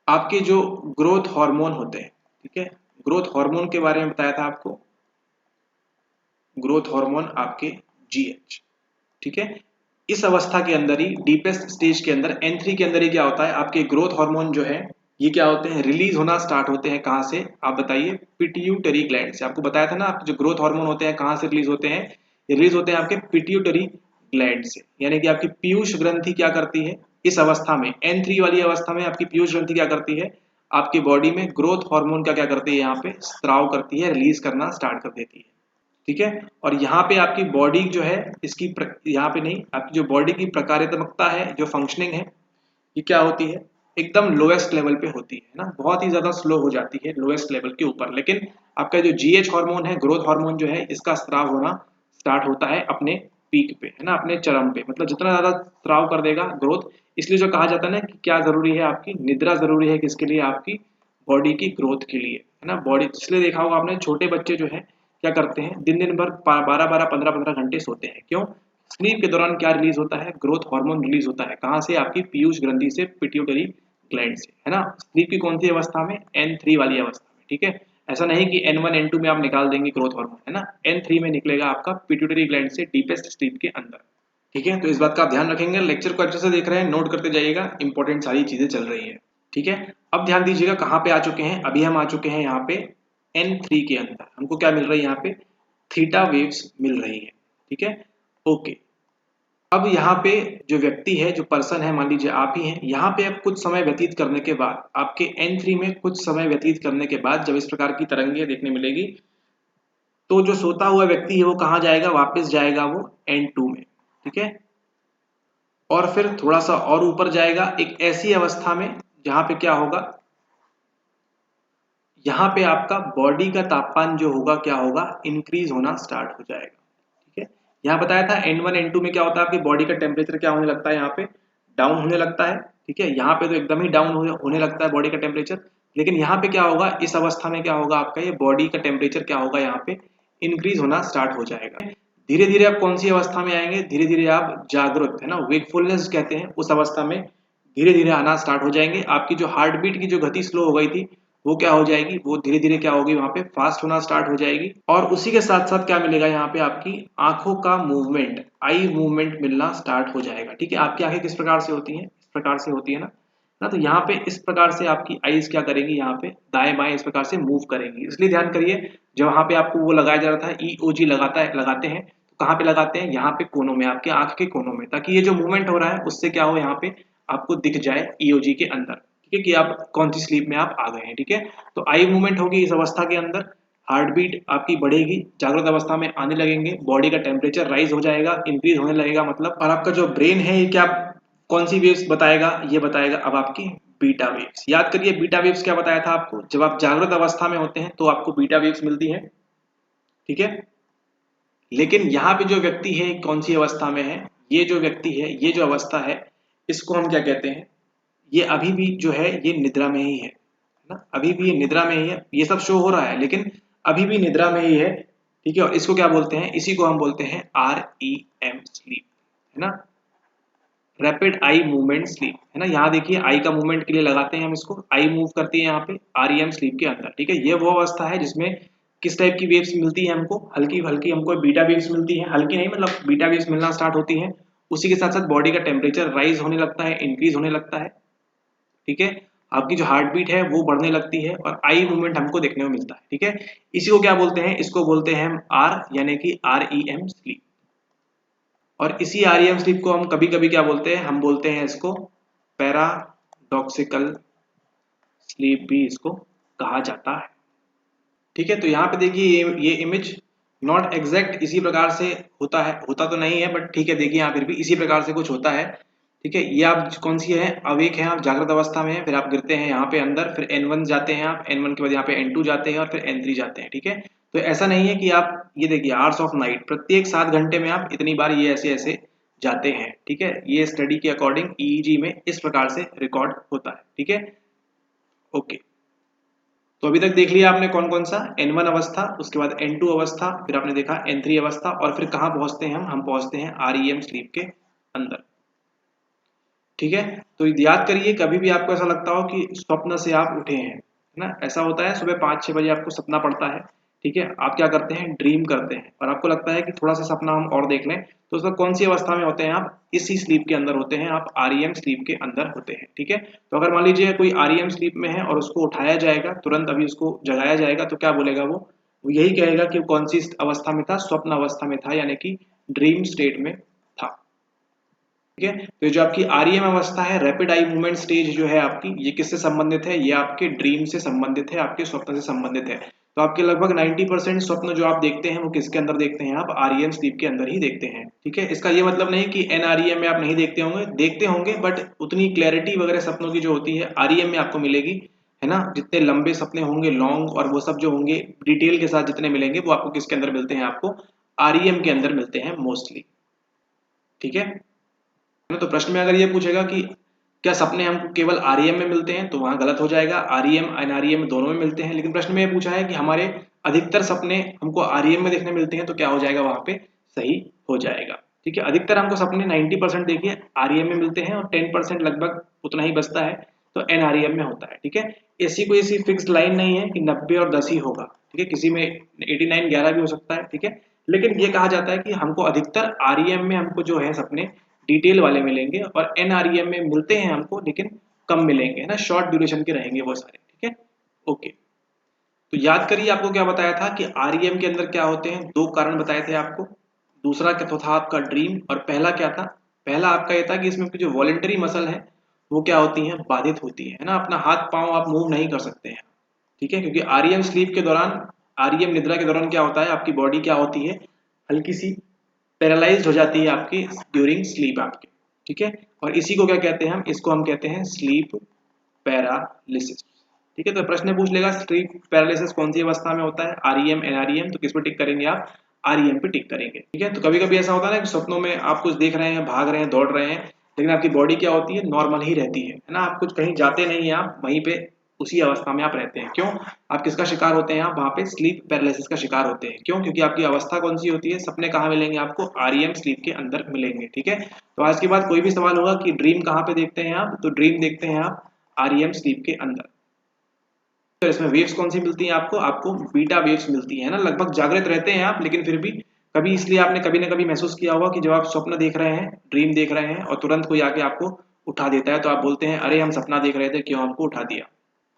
आपके जो ग्रोथ हार्मोन होते हैं, ठीक है, ग्रोथ हार्मोन के बारे में बताया था आपको, ग्रोथ हार्मोन आपके GH। ठीक है, इस अवस्था के अंदर ही, डीपेस्ट स्टेज के अंदर, N3 के अंदर ही क्या होता है, आपके ग्रोथ हार्मोन जो है ये क्या होते हैं, रिलीज होना स्टार्ट होते हैं, कहां से, आप बताइए, पिट्यूटरी ग्लैंड से। आपको बताया था ना, आप जो ग्रोथ हार्मोन होते हैं कहां से रिलीज होते हैं, ये रिलीज होते हैं आपके पिट्यूटरी ग्लैंड से, यानी कि आपकी पीयूष ग्रंथि क्या करती है इस अवस्था में, N3 वाली अवस्था में आपकी पीयूष ग्रंथि क्या करती है, आपकी बॉडी में ग्रोथ हार्मोन का क्या करती है, यहाँ पे स्त्राव करती है, रिलीज करना स्टार्ट कर देती है। ठीक है, और यहाँ पे आपकी बॉडी जो है इसकी यहाँ पे नहीं, आपकी जो बॉडी की प्रकार्यात्मकता है, जो फंक्शनिंग है, ये क्या होती है, एकदम लोएस्ट लेवल पे होती है ना, बहुत ही ज्यादा स्लो हो जाती है लोएस्ट लेवल के ऊपर। लेकिन आपका जो GH हार्मोन है, ग्रोथ हार्मोन जो है, इसका स्राव होना स्टार्ट होता है अपने पीक पे, है ना, अपने चरम पे, मतलब जितना ज्यादा स्राव कर देगा ग्रोथ। इसलिए जो कहा जाता है ना कि क्या जरूरी है, आपकी निद्रा जरूरी है, किसके लिए, आपकी बॉडी की ग्रोथ के लिए, है ना। बॉडी, इसलिए देखा होगा आपने, छोटे बच्चे जो है क्या करते हैं, दिन दिन भर 12-12 15-15 घंटे सोते हैं, क्यों, स्लीप के दौरान क्या रिलीज होता है, ग्रोथ हार्मोन रिलीज होता है, कहां से, आपकी पीयूष ग्रंथि से, पिट्यूटरी ग्लैंड से, है ना। स्लीप की कौन सी अवस्था में, N3 वाली अवस्था में। ठीक है, ऐसा नहीं कि N1 N2 में आप निकाल देंगे ग्रोथ हार्मोन, है ना। N3 में निकलेगा आपका पिट्यूटरी ग्लैंड से डीपेस्ट स्लीप के अंदर, ठीक है। तो इस बात का आप ध्यान रखेंगे, लेक्चर को अच्छे से देख रहे हैं, नोट करते जाइएगा, इंपॉर्टेंट सारी चीजें चल रही है, ठीक है। अब ध्यान दीजिएगा कहाँ पे आ चुके हैं, अभी हम आ चुके हैं यहाँ पे N3 के अंदर। हमको क्या मिल रही है यहाँ पे, थीटा वेव्स मिल रही है, ठीक है, ओके। अब यहाँ पे जो व्यक्ति है, जो पर्सन है, मान लीजिए आप ही हैं, यहाँ पे अब कुछ समय व्यतीत करने के बाद, आपके N3 में कुछ समय व्यतीत करने के बाद जब इस प्रकार की तरंगे देखने मिलेगी, तो जो सोता हुआ व्यक्ति है वो कहाँ जाएगा, वापस जाएगा वो N2 में, ठीक है। और फिर थोड़ा सा और ऊपर जाएगा एक ऐसी अवस्था में जहां पे क्या होगा, यहाँ पे आपका बॉडी का तापमान जो होगा क्या होगा, इंक्रीज होना स्टार्ट हो जाएगा, ठीक है। यहाँ बताया था N1 N2 में क्या होता है, आपकी बॉडी का टेम्परेचर क्या होने लगता है, यहाँ पे डाउन होने लगता है, ठीक है। यहाँ पे तो एकदम ही डाउन होने लगता है बॉडी का टेम्परेचर, लेकिन यहाँ पे क्या होगा, इस अवस्था में क्या होगा, आपका ये बॉडी का टेम्परेचर क्या होगा, यहाँ पे इंक्रीज होना स्टार्ट हो जाएगा। धीरे धीरे आप कौन सी अवस्था में आएंगे, धीरे धीरे आप जागृत, है ना, वेकफुलनेस कहते हैं, उस अवस्था में धीरे धीरे आना स्टार्ट हो जाएंगे। आपकी जो हार्ट बीट की जो गति स्लो हो गई थी वो क्या हो जाएगी, वो धीरे धीरे क्या होगी, वहां पे फास्ट होना स्टार्ट हो जाएगी। और उसी के साथ साथ क्या मिलेगा, यहाँ पे आपकी आंखों का मूवमेंट, आई मूवमेंट मिलना स्टार्ट हो जाएगा, ठीक है। आपकी आंखें किस प्रकार से होती हैं, इस प्रकार से होती है ना, तो यहाँ पे इस प्रकार से आपकी आईज क्या करेंगी, यहाँ पे दाएं बाएं इस प्रकार से मूव करेंगी। इसलिए ध्यान करिए, जब वहां पे आपको वो लगाया जा रहा था EOG लगाते हैं, तो कहाँ पे लगाते हैं, यहाँ पे कोनों में, आपके आंख के कोनों में, ताकि ये जो मूवमेंट हो रहा है उससे क्या हो, यहाँ पे आपको दिख जाए EOG के अंदर, ठीक है, कि आप कौन सी स्लीप में आप आ गए हैं, ठीक है। तो आई मूवमेंट होगी इस अवस्था के अंदर, हार्ट बीट आपकी बढ़ेगी, जागृत अवस्था में आने लगेंगे, बॉडी का टेम्परेचर राइज हो जाएगा, इंक्रीज होने लगेगा मतलब, और आपका जो ब्रेन है ये क्या कौन सी वेव्स बताएगा, ये बताएगा अब आपकी बीटा वेव्स। याद करिए बीटा वेव्स क्या बताया था आपको, जब आप जागृत अवस्था में होते हैं तो आपको बीटा वेव्स मिलती है, ठीक है। लेकिन यहाँ पे जो व्यक्ति है कौन सी अवस्था में है, ये जो व्यक्ति है, ये जो अवस्था है, इसको हम क्या कहते हैं, ये अभी भी जो है ये निद्रा में ही है ना, अभी भी ये निद्रा में ही है, ये सब शो हो रहा है लेकिन अभी भी निद्रा में ही है, ठीक है। और इसको क्या बोलते हैं, इसी को हम बोलते हैं REM स्लीप, है ना, रैपिड आई मूवमेंट स्लीप, है ना। यहाँ देखिए आई का मूवमेंट के लिए लगाते हैं हम इसको, आई मूव करती है यहाँ पे REM स्लीप के अंदर, ठीक है। ये वो अवस्था है जिसमें किस टाइप की वेव्स मिलती है हमको, हल्की हल्की हमको बीटा वेव्स मिलती है, हल्की नहीं मतलब बीटा वेव्स मिलना स्टार्ट होती है। उसी के साथ साथ बॉडी का टेम्परेचर राइज होने लगता है, इंक्रीज होने लगता है, ठीक है। आपकी जो हार्ट बीट है वो बढ़ने लगती है और आई मूवमेंट हमको देखने को मिलता है, ठीक है। इसी को क्या बोलते हैं, इसको बोलते हैं हम R यानी कि REM स्लीप। और इसी REM स्लीप को हम कभी कभी क्या बोलते हैं, हम बोलते हैं इसको पैराडॉक्सिकल स्लीप भी इसको कहा जाता है, ठीक है। तो यहाँ पे देखिए ये इमेज नॉट एग्जैक्ट इसी प्रकार से होता है, होता तो नहीं है बट ठीक है, देखिए यहाँ फिर भी इसी प्रकार से कुछ होता है, ठीक है। ये आप कौन सी है, अवेक है, आप जागृत अवस्था में है, फिर आप गिरते हैं यहाँ पे अंदर, फिर N1 जाते हैं आप, N1 के बाद यहाँ पे N2 जाते हैं और फिर N3 जाते हैं, ठीक है। तो ऐसा नहीं है कि आप ये देखिए आवर्स ऑफ नाइट, प्रत्येक 7 घंटे में आप इतनी बार ये ऐसे ऐसे जाते हैं, ठीक है। ये स्टडी के अकॉर्डिंग EEG में इस प्रकार से रिकॉर्ड होता है, ठीक है, ओके। तो अभी तक देख लिया आपने कौन कौन सा, N1 अवस्था, उसके बाद N2 अवस्था, फिर आपने देखा N3 अवस्था, और फिर कहाँ पहुंचते हैं हम पहुंचते हैं REM स्लीप के अंदर, ठीक है। तो याद करिए कभी भी आपको ऐसा लगता हो कि स्वप्न से आप उठे हैं, है ना, ऐसा होता है सुबह 5-6 बजे आपको सपना पड़ता है, ठीक है। आप क्या करते हैं, ड्रीम करते हैं, और आपको लगता है कि थोड़ा सा सपना हम और देख लें, तो उसमें कौन सी अवस्था में होते हैं आप, इसी स्लीप के अंदर होते हैं आप, REM स्लीप के अंदर होते हैं, ठीक है। तो अगर मान लीजिए कोई REM स्लीप में है और उसको उठाया जाएगा, तुरंत अभी उसको जगाया जाएगा, तो क्या बोलेगा वो यही कहेगा कि कौन सी अवस्था में था, स्वप्न अवस्था में था, यानी कि ड्रीम स्टेट में था, ठीक है। तो जो आपकी REM अवस्था है, रैपिड आई मूवमेंट स्टेज जो है आपकी, ये किससे संबंधित है, ये आपके ड्रीम से संबंधित है, आपके स्वप्न से संबंधित है। तो आपके लगभग 90% स्वप्न जो आप देखते हैं वो किसके अंदर देखते हैं, आप REM स्लीप के अंदर ही देखते हैं, ठीक है। इसका ये मतलब नहीं कि NREM में आप नहीं देखते होंगे बट उतनी क्लैरिटी वगैरह सपनों की जो होती है REM में आपको मिलेगी, है ना। जितने लंबे सपने होंगे, लॉन्ग और वो सब जो होंगे डिटेल के साथ जितने मिलेंगे, वो आपको किसके अंदर मिलते हैं, आपको REM के अंदर मिलते हैं मोस्टली, ठीक है। तो प्रश्न में अगर ये पूछेगा कि क्या सपने हमको केवल REM में मिलते हैं, तो वहां गलत हो जाएगा, REM NREM दोनों में मिलते हैं। लेकिन प्रश्न में ये पूछा है कि हमारे अधिकतर सपने हमको REM में देखने मिलते हैं, तो क्या हो जाएगा, वहां पे सही हो जाएगा, ठीक है। अधिकतर हमको सपने 90% देखिए REM में मिलते हैं और 10% लगभग उतना ही बचता है तो NREM में होता है। ठीक है, ऐसी कोई ऐसी फिक्स्ड लाइन नहीं है कि 90 और 10 ही होगा। ठीक है, किसी में 89 11 भी हो सकता है। ठीक है, लेकिन ये कहा जाता है कि हमको अधिकतर REM में हमको जो है सपने डिटेल वाले मिलेंगे और NREM में मिलते हैं हमको लेकिन कम मिलेंगे, है ना, शॉर्ट ड्यूरेशन के रहेंगे वो सारे। ठीक है, ओके। तो याद करिए आपको क्या बताया था कि REM के अंदर क्या होते हैं, दो कारण बताए थे आपको। दूसरा क्या तो था आपका ड्रीम, और पहला क्या था, पहला आपका ये था कि इसमें जो वॉलेंटरी मसल है वो क्या होती है, बाधित होती है ना, अपना हाथ पांव आप मूव नहीं कर सकते हैं। ठीक है, क्योंकि REM स्लीप के दौरान, REM निद्रा के दौरान क्या होता है, आपकी बॉडी क्या होती है, हल्की सी पैरालाइज्ड हो जाती है आपकी ड्यूरिंग स्लीप आपके। ठीक है, और इसी को क्या कहते हैं हम, इसको हम कहते हैं स्लीप पैरालिसिस। ठीक है, तो प्रश्न पूछ लेगा स्लीप पैरालिसिस कौन सी अवस्था में होता है, REM NREM, तो किस पे टिक करेंगे आप, REM पे टिक करेंगे। ठीक है, तो कभी कभी ऐसा होता है ना कि सपनों में आप कुछ देख रहे हैं, भाग रहे हैं, दौड़ रहे हैं, लेकिन आपकी बॉडी क्या होती है, नॉर्मल ही रहती है ना, आप कुछ कहीं जाते नहीं है, आप वहीं पे उसी अवस्था में आप रहते हैं। क्यों, आप किसका शिकार होते हैं, आप वहां पे स्लीप पैरालिसिस का शिकार होते हैं। क्यों, क्योंकि आपकी अवस्था कौन सी होती है, सपने कहाँ मिलेंगे आपको, REM स्लीप के अंदर मिलेंगे। ठीक है, तो आज के बाद कोई भी सवाल होगा कि ड्रीम कहाँ पे देखते हैं आप, तो ड्रीम देखते हैं आप REM स्लीप के अंदर। तो इसमें वेव्स कौन सी मिलती हैं आपको, आपको बीटा वेव्स मिलती है ना, लगभग जागृत रहते हैं आप, लेकिन फिर भी कभी, इसलिए आपने कभी ना कभी महसूस किया होगा कि जब आप स्वप्न देख रहे हैं, ड्रीम देख रहे हैं और तुरंत कोई आके आपको उठा देता है, तो आप बोलते हैं अरे हम सपना देख रहे थे, क्यों हमको उठा दिया।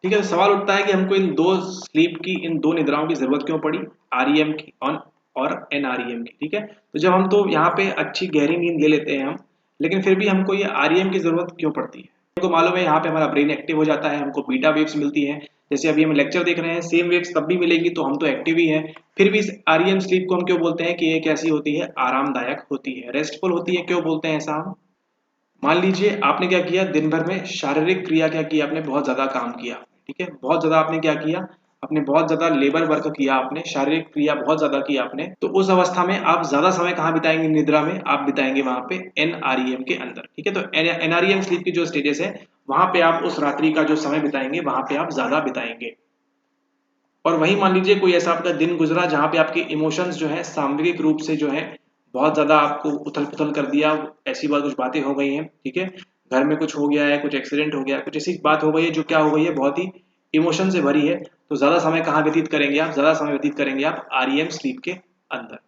ठीक है, तो सवाल उठता है कि हमको इन दो स्लीप की, इन दो निद्राओं की जरूरत क्यों पड़ी, REM की और NREM की। ठीक है, तो जब हम तो यहाँ पे अच्छी गहरी नींद ले लेते हैं हम, लेकिन फिर भी हमको ये REM की जरूरत क्यों पड़ती है, हमको मालूम है यहाँ पे हमारा ब्रेन एक्टिव हो जाता है, हमको बीटा वेव्स मिलती हैं। जैसे अभी हम लेक्चर देख रहे हैं, सेम वेव्स तब भी मिलेंगी तो हम तो एक्टिव ही हैं। फिर भी इस REM स्लीप को हम क्यों बोलते हैं कि ये कैसी होती है, आरामदायक होती है, रेस्टफुल होती है। क्यों बोलते हैं ऐसा हम, मान लीजिए आपने क्या किया, दिन भर में शारीरिक क्रिया क्या की आपने, बहुत ज्यादा काम किया। ठीक है, बहुत ज्यादा आपने क्या किया, आपने बहुत ज्यादा लेबर वर्क किया, आपने शारीरिक क्रिया बहुत ज्यादा की आपने, तो उस अवस्था में आप ज्यादा समय कहाँ बिताएंगे, निद्रा में आप बिताएंगे वहां पे NREM के अंदर। ठीक है, तो NREM स्लीप की जो स्टेजेस है वहां पे आप उस रात्रि का जो समय बिताएंगे वहां पे आप ज्यादा बिताएंगे। और वहीं मान लीजिए कोई ऐसा आपका दिन गुजरा जहां पे आपके इमोशंस जो है सामूहिक रूप से जो है बहुत ज्यादा आपको उथल पुथल कर दिया, ऐसी बात, कुछ बातें हो गई हैं। ठीक है, घर में कुछ हो गया है, कुछ एक्सीडेंट हो गया, कुछ ऐसी बात हो गई है जो क्या हो गई है, बहुत ही इमोशन से भरी है, तो ज्यादा समय कहाँ व्यतीत करेंगे आप, ज्यादा समय व्यतीत करेंगे आप REM स्लीप के अंदर।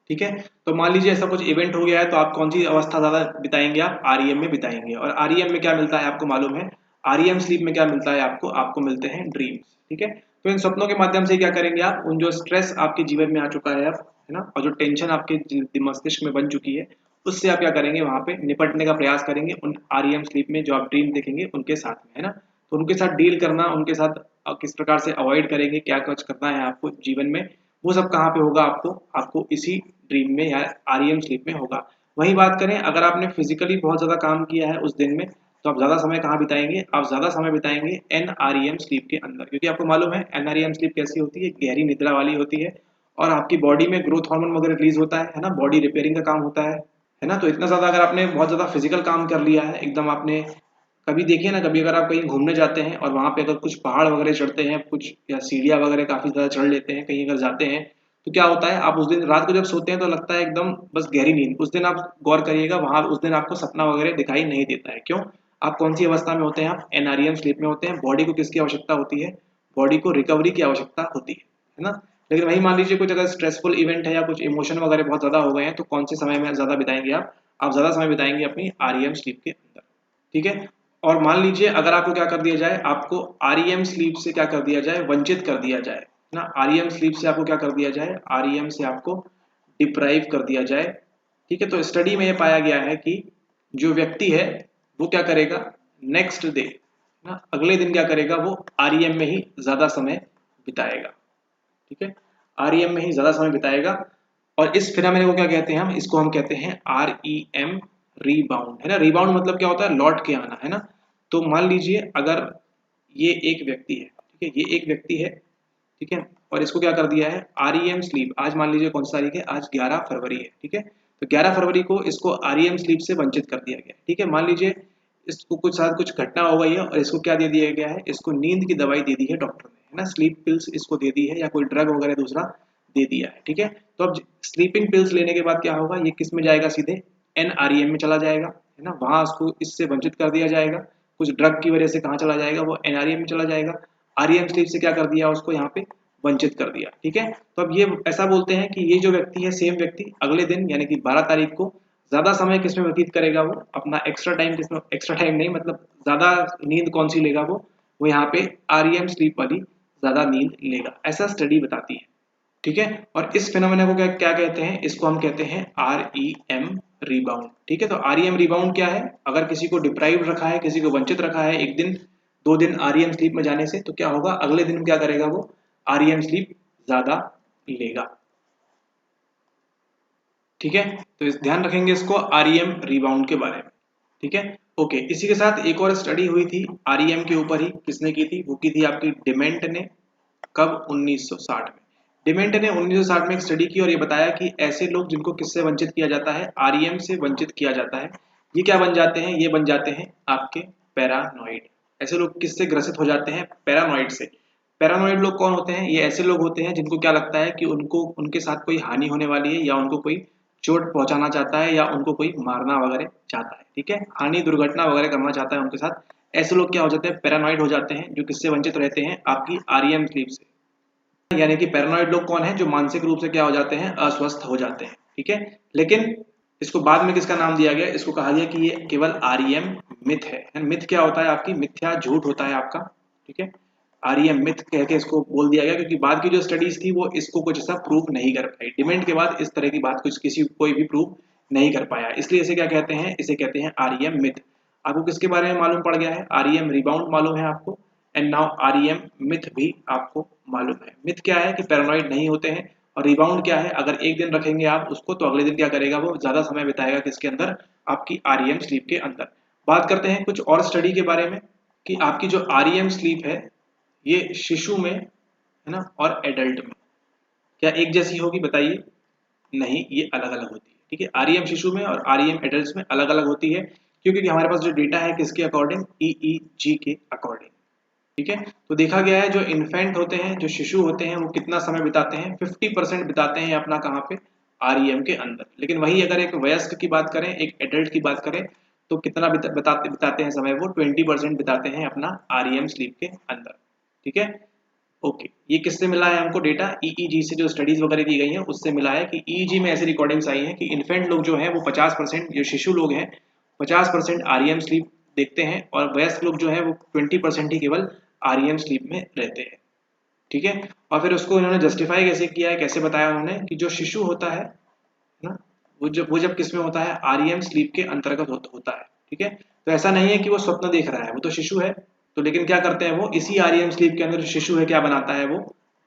ठीक है, तो मान लीजिए ऐसा कुछ इवेंट हो गया है, तो आप कौन सी अवस्था ज्यादा बिताएंगे, आप REM में बिताएंगे। और REM में क्या मिलता है आपको मालूम है, REM स्लीप में क्या मिलता है आपको, आपको मिलते हैं ड्रीम्स। ठीक है, तो इन सपनों के माध्यम से क्या करेंगे आप, उन जो स्ट्रेस आपके जीवन में आ चुका है अब, है ना, और जो टेंशन आपके मस्तिष्क में बन चुकी है, उससे आप क्या करेंगे, वहां पे निपटने का प्रयास करेंगे उन REM स्लीप में जो आप ड्रीम देखेंगे उनके साथ में, है ना। तो उनके साथ डील करना, उनके साथ किस प्रकार से अवॉइड करेंगे, क्या कुछ करना है आपको जीवन में, वो सब कहाँ पे होगा आपको, आपको इसी ड्रीम में या REM स्लीप में होगा। वही बात करें, अगर आपने फिजिकली बहुत ज्यादा काम किया है उस दिन में, तो आप ज्यादा समय कहाँ बिताएंगे, आप ज्यादा समय बिताएंगे NREM स्लीप के अंदर, क्योंकि आपको मालूम है NREM स्लीप कैसी होती है, गहरी निद्रा वाली होती है, और आपकी बॉडी में ग्रोथ हार्मोन वगैरह रिलीज होता है ना, बॉडी रिपेयरिंग का काम होता है ना। तो इतना ज्यादा अगर आपने बहुत ज्यादा फिजिकल काम कर लिया है एकदम, आपने कभी देखिए ना, कभी अगर आप कहीं घूमने जाते हैं और वहां पे अगर कुछ पहाड़ वगैरह चढ़ते हैं, कुछ या सीढ़ियाँ वगैरह काफी ज्यादा चढ़ लेते हैं, कहीं अगर जाते हैं, तो क्या होता है, आप उस दिन रात को जब सोते हैं तो लगता है एकदम बस गहरी नींद। उस दिन आप गौर करिएगा, वहां उस दिन आपको सपना वगैरह दिखाई नहीं देता है। क्यों, आप कौन सी अवस्था में होते हैं, आप NREM स्लीप में होते हैं। बॉडी को किसकी आवश्यकता होती है, बॉडी को रिकवरी की आवश्यकता होती है ना। लेकिन वही मान लीजिए कुछ अगर स्ट्रेसफुल इवेंट है या कुछ इमोशन वगैरह बहुत ज्यादा हो गए हैं, तो कौन से समय में ज्यादा बिताएंगे आप ज्यादा समय बिताएंगे अपनी REM स्लीप के अंदर। ठीक है, और मान लीजिए अगर आपको क्या कर दिया जाए, आपको REM स्लीप से क्या कर दिया जाए, वंचित कर दिया जाए ना, REM स्लीप से आपको क्या कर दिया जाए, REM से आपको डिप्राइव कर दिया जाए। ठीक है, तो स्टडी में ये पाया गया है कि जो व्यक्ति है वो क्या करेगा, नेक्स्ट डे ना, अगले दिन क्या करेगा, वो REM में ही ज्यादा समय बिताएगा। ठीक है, REM में ही ज्यादा समय बिताएगा। और इस फिनोमेना को क्या कहते हैं, हम इसको हम कहते हैं REM रीबाउंड, है ना। रीबाउंड मतलब क्या होता है, लौट के आना, है ना। तो मान लीजिए अगर ये एक व्यक्ति है, ठीक है, ये एक व्यक्ति है, ठीक है, और इसको क्या कर दिया है, REM स्लीप, आज मान लीजिए कौन सी तारीख है, आज 11 फरवरी है। ठीक है, तो 11 फरवरी को इसको REM स्लीप से वंचित कर दिया गया। ठीक है, मान लीजिए इसको कुछ साथ कुछ घटना हो गई है और इसको क्या दे दिया गया है, इसको नींद की दवाई दे दी है डॉक्टर ने, है ना, स्लीप पिल्स इसको दे दी है, या कोई ड्रग वगैरह दूसरा दे दिया है। ठीक है, तो अब स्लीपिंग पिल्स लेने के बाद क्या होगा, ये किस में जाएगा, सीधे NREM में चला जाएगा, है ना, वहां उसको इससे वंचित कर दिया जाएगा। कुछ ड्रग की वजह से कहाँ चला जाएगा, वो एनआरईएम में चला जाएगा। आरईएम स्लीप से क्या कर दिया, उसको यहाँ पे वंचित कर दिया। ठीक है, तो अब ये ऐसा बोलते हैं कि ये जो व्यक्ति है, सेम व्यक्ति अगले दिन यानी कि 12 तारीख को ज्यादा समय किसमें व्यतीत करेगा, वो अपना एक्स्ट्रा टाइम किसमें, एक्स्ट्रा टाइम नहीं मतलब ज्यादा नींद कौन सी लेगा, वो यहाँ पे आरईएम स्लीप वाली ज्यादा नींद लेगा, ऐसा स्टडी बताती है। ठीक है, और इस फिनोमेना को क्या क्या कहते हैं, इसको हम कहते हैं आरईएम रिबाउंड। ठीक है, तो आरईएम रिबाउंड क्या है, अगर किसी को डिप्राइव रखा है, किसी को वंचित रखा है एक दिन 2 दिन आरईएम स्लीप में जाने से, तो क्या होगा, अगले दिन क्या करेगा, वो आरईएम स्लीप ज्यादा लेगा। ठीक है, तो इस ध्यान रखेंगे इसको आरईएम रिबाउंड के बारे में। ठीक है, ओके। इसी के साथ एक और स्टडी हुई थी आरईएम के ऊपर ही, किसने की थी, वो की थी आपकी डिमेंट ने। कब, 1960 में। डिमेंट ने 1960 में एक स्टडी की और ये बताया कि ऐसे लोग जिनको किससे वंचित किया जाता है, आरईएम से वंचित किया जाता है, ये क्या बन जाते हैं, ये बन जाते हैं आपके पैरानॉइड। ऐसे लोग किससे ग्रसित हो जाते हैं, पैरानॉइड से। पैरानॉइड लोग कौन होते हैं, ये ऐसे लोग होते हैं जिनको क्या लगता है कि उनको उनके साथ कोई हानि होने वाली है, या उनको कोई चोट पहुंचाना चाहता है, या उनको कोई मारना वगैरह चाहता है। ठीक है, हानि दुर्घटना वगैरह करना चाहता है उनके साथ। ऐसे लोग क्या हो जाते हैं, पैरानॉइड हो जाते हैं, जो किससे वंचित रहते हैं, आपकी आरईएम स्लीप से। यानी कि पैरानॉइड लोग कौन है, जो मानसिक रूप से क्या हो जाते हैं, अस्वस्थ हो जाते हैं। ठीक है, लेकिन इसको बाद में किसका नाम दिया गया, इसको कहा गया कि ये केवल आरईएम मिथ है। मिथ क्या होता है, आपकी मिथ्या, झूठ होता है आपका। ठीक है, आरईएम मिथ कह के इसको बोल दिया गया, क्योंकि बाद की जो स्टडीज थी वो इसको कुछ ऐसा प्रूव नहीं कर पाई। डिमेंट के बाद इस तरह की बात कुछ किसी कोई भी प्रूव नहीं कर पाया, इसलिए इसे क्या कहते हैं, इसे कहते हैं आरईएम मिथ। आपको किसके बारे में मालूम पड़ गया है, आरईएम रिबाउंड मालूम है आपको, एंड नाउ आरईएम मिथ भी आपको मालूम है। मिथ क्या है कि पैरानॉइड नहीं होते हैं, और रिबाउंड क्या है, अगर एक दिन रखेंगे आप उसको तो अगले दिन क्या करेगा, वो ज्यादा समय बिताएगा किसके अंदर, आपकी आरईएम स्लीप के अंदर। बात करते हैं कुछ और स्टडी के बारे में कि आपकी जो आरईएम स्लीप है ये शिशु में है ना और एडल्ट में क्या एक जैसी होगी, बताइए। नहीं, ये अलग अलग होती है। ठीक है, आरईएम शिशु में और आरईएम एडल्ट में अलग अलग होती है, क्योंकि हमारे पास जो डेटा है किसके अकॉर्डिंग, ईईजी के अकॉर्डिंग। ठीक है, तो देखा गया है जो इन्फेंट होते हैं, जो शिशु होते हैं, वो कितना समय बिताते हैं, 50% बिताते हैं अपना कहाँ पे, आरईएम के अंदर। लेकिन वही अगर एक वयस्क की बात करें, एक एडल्ट की बात करें, तो कितना बिताते हैं समय, वो 20% बिताते हैं अपना आरईएम स्लीप के अंदर। ठीक है, ओके। ये किससे मिला है हमको डेटा, ईईजी से, जो स्टडीज वगैरह की गई हैं उससे मिला है कि ईईजी में ऐसी रिकॉर्डिंग्स आई हैं कि इन्फेंट लोग जो हैं वो 50%, जो शिशु लोग हैं 50% आरईएम स्लीप देखते हैं, और वयस्क लोग जो है वो 20% ही केवल आरईएम स्लीप में रहते हैं। ठीक है, और फिर उसको इन्होंने जस्टिफाई कैसे किया है, कैसे बताया उन्होंने कि जो शिशु होता है ना, वो जब किस में होता है, आरईएम स्लीप के अंतर्गत होता है। ठीक है, तो ऐसा नहीं है कि वो स्वप्न देख रहा है, वो तो शिशु है। तो लेकिन क्या करते हैं, वो इसी आरईएम स्लीप के अंदर जो शिशु है क्या बनाता है, वो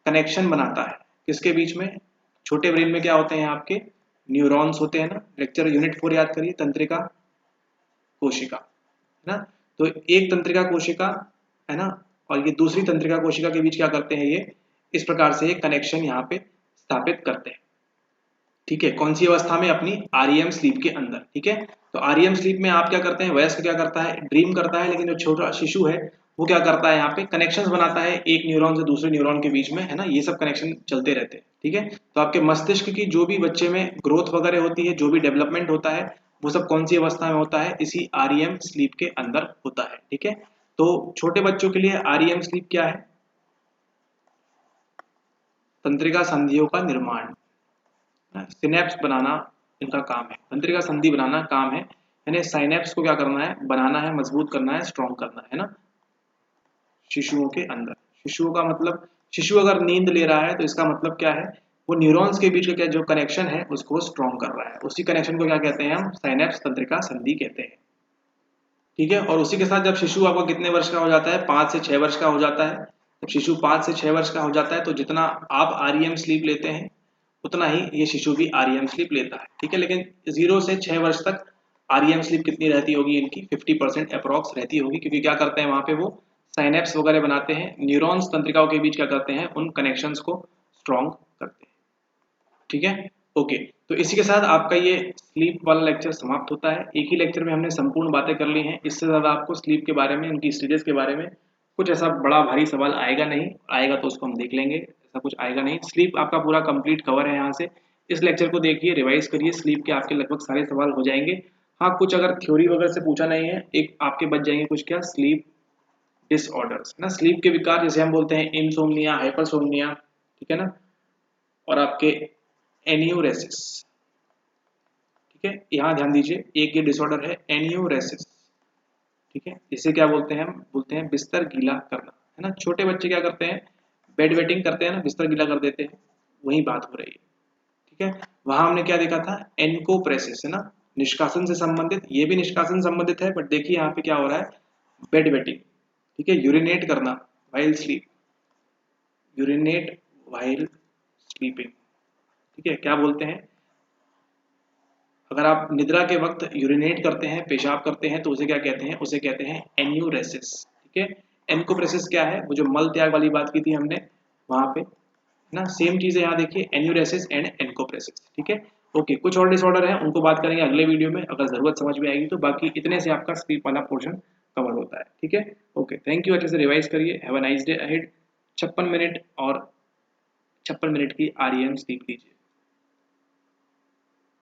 कनेक्शन बनाता है किसके बीच में, छोटे ब्रेन में क्या होते हैं आपके, न्यूरॉन्स होते हैं ना, लेक्चर यूनिट 4 याद करिए, तंत्रिका कोशिका है ना। तो एक तंत्रिका कोशिका है ना, और ये दूसरी तंत्रिका कोशिका के बीच क्या करते हैं, ये इस प्रकार से एक कनेक्शन यहाँ पे स्थापित करते हैं। ठीक है, कौन सी अवस्था में, अपनी आरईएम स्लीप के अंदर। ठीक है, तो आरईएम स्लीप में आप क्या करते हैं, वयस्क क्या करता है, ड्रीम करता है, लेकिन जो छोटा शिशु है वो क्या करता है, यहाँ पे कनेक्शंस बनाता है एक न्यूरॉन से दूसरे न्यूरॉन के बीच में, है ना, ये सब कनेक्शन चलते रहते हैं। ठीक है, तो आपके मस्तिष्क की जो भी बच्चे में ग्रोथ वगैरह होती है, जो भी डेवलपमेंट होता है, वो सब कौन सी अवस्था में होता है, इसी आरईएम स्लीप के अंदर होता है। ठीक है, तो छोटे बच्चों के लिए आरईएम स्लीप क्या है, तंत्रिका संधियों का निर्माण, सिनेप्स बनाना इनका काम है, तंत्रिका संधि बनाना काम है, यानी साइनेप्स को क्या करना है, बनाना है, मजबूत करना है, स्ट्रॉन्ग करना है ना, शिशुओं के अंदर। शिशुओं का मतलब, शिशु अगर नींद ले रहा है तो इसका मतलब क्या है, वो न्यूरॉन्स के बीच का क्या जो कनेक्शन है उसको स्ट्रॉन्ग कर रहा है, उसी कनेक्शन को क्या कहते हैं हम, साइनेप्स तंत्रिका संधि कहते हैं। ठीक है, और उसी के साथ जब शिशु आपका कितने वर्ष का हो जाता है, 5 से 6 वर्ष का हो जाता है, जब शिशु 5 से 6 वर्ष का हो जाता है तो जितना आप आरईएम स्लीप लेते हैं उतना ही ये शिशु भी आरईएम स्लीप लेता है। ठीक है, लेकिन 0 से 6 वर्ष तक आरईएम स्लीप कितनी रहती होगी, इनकी 50% अप्रॉक्स रहती होगी, क्योंकि क्या करते हैं वहां पे वो साइनेप्स वगैरह बनाते हैं, न्यूरॉन्स तंत्रिकाओं के बीच क्या करते हैं, उन कनेक्शंस को स्ट्रॉन्ग करते हैं। ठीक है, ओके। तो इसी के साथ आपका ये स्लीप वाला लेक्चर समाप्त होता है। एक ही लेक्चर में हमने संपूर्ण बातें कर ली हैं, इससे ज़्यादा आपको स्लीप के बारे में, उनकी स्टेजेस के बारे में कुछ ऐसा बड़ा भारी सवाल आएगा नहीं, आएगा तो उसको हम देख लेंगे, ऐसा कुछ आएगा नहीं। स्लीप आपका पूरा कंप्लीट कवर है यहाँ से। इस लेक्चर को देखिए, रिवाइज करिए, स्लीप के आपके लगभग सारे सवाल हो जाएंगे। हाँ, कुछ अगर थ्योरी वगैरह से पूछा नहीं है, एक आपके बच जाएंगे कुछ क्या, स्लीप डिसऑर्डर्स ना, स्लीप के विकार जैसे हम बोलते हैं इंसोम्निया, हाइपरसोम्निया, ठीक है ना, और आपके एन्यूरेसिस, ठीक है, यहाँ ध्यान दीजिए, एक ये डिसऑर्डर है एन्यूरेसिस, ठीक है, इसे क्या बोलते हैं, हम बोलते हैं बिस्तर गीला करना, है ना, छोटे बच्चे क्या करते हैं, बेड वेटिंग करते हैं ना, बिस्तर गीला कर देते हैं, वही बात हो रही है, ठीक है। वहां हमने क्या देखा था, एनकोप्रेसिस, है ना, निष्कासन से संबंधित, ये भी निष्कासन संबंधित है, बट देखिए यहाँ पे क्या हो रहा है, बेड वेटिंग, ठीक है, यूरिनेट करना while sleep, urinate while sleeping, ठीक है, क्या बोलते हैं, अगर आप निद्रा के वक्त यूरिनेट करते हैं, पेशाब करते हैं, तो उसे क्या कहते हैं, उसे कहते हैं एन्यूरेसिस, ठीक है। एनकोप्रेसिस क्या है, वो जो मल त्याग वाली बात की थी हमने वहां पे, ना सेम चीज है, यहाँ देखिए एन्यूरेसिस एंड एनकोप्रेसिस, ठीक है। ओके, कुछ और डिसऑर्डर है, उनको बात करेंगे अगले वीडियो में, अगर जरूरत समझ में आएगी तो, बाकी इतने से आपका स्लीप वाला पोर्शन कवर होता है, ठीक है। ओके, थैंक यू, अच्छे से रिवाइज करिए, have a nice day ahead. 56 minute और 56 मिनट की REM स्लीप लीजिए।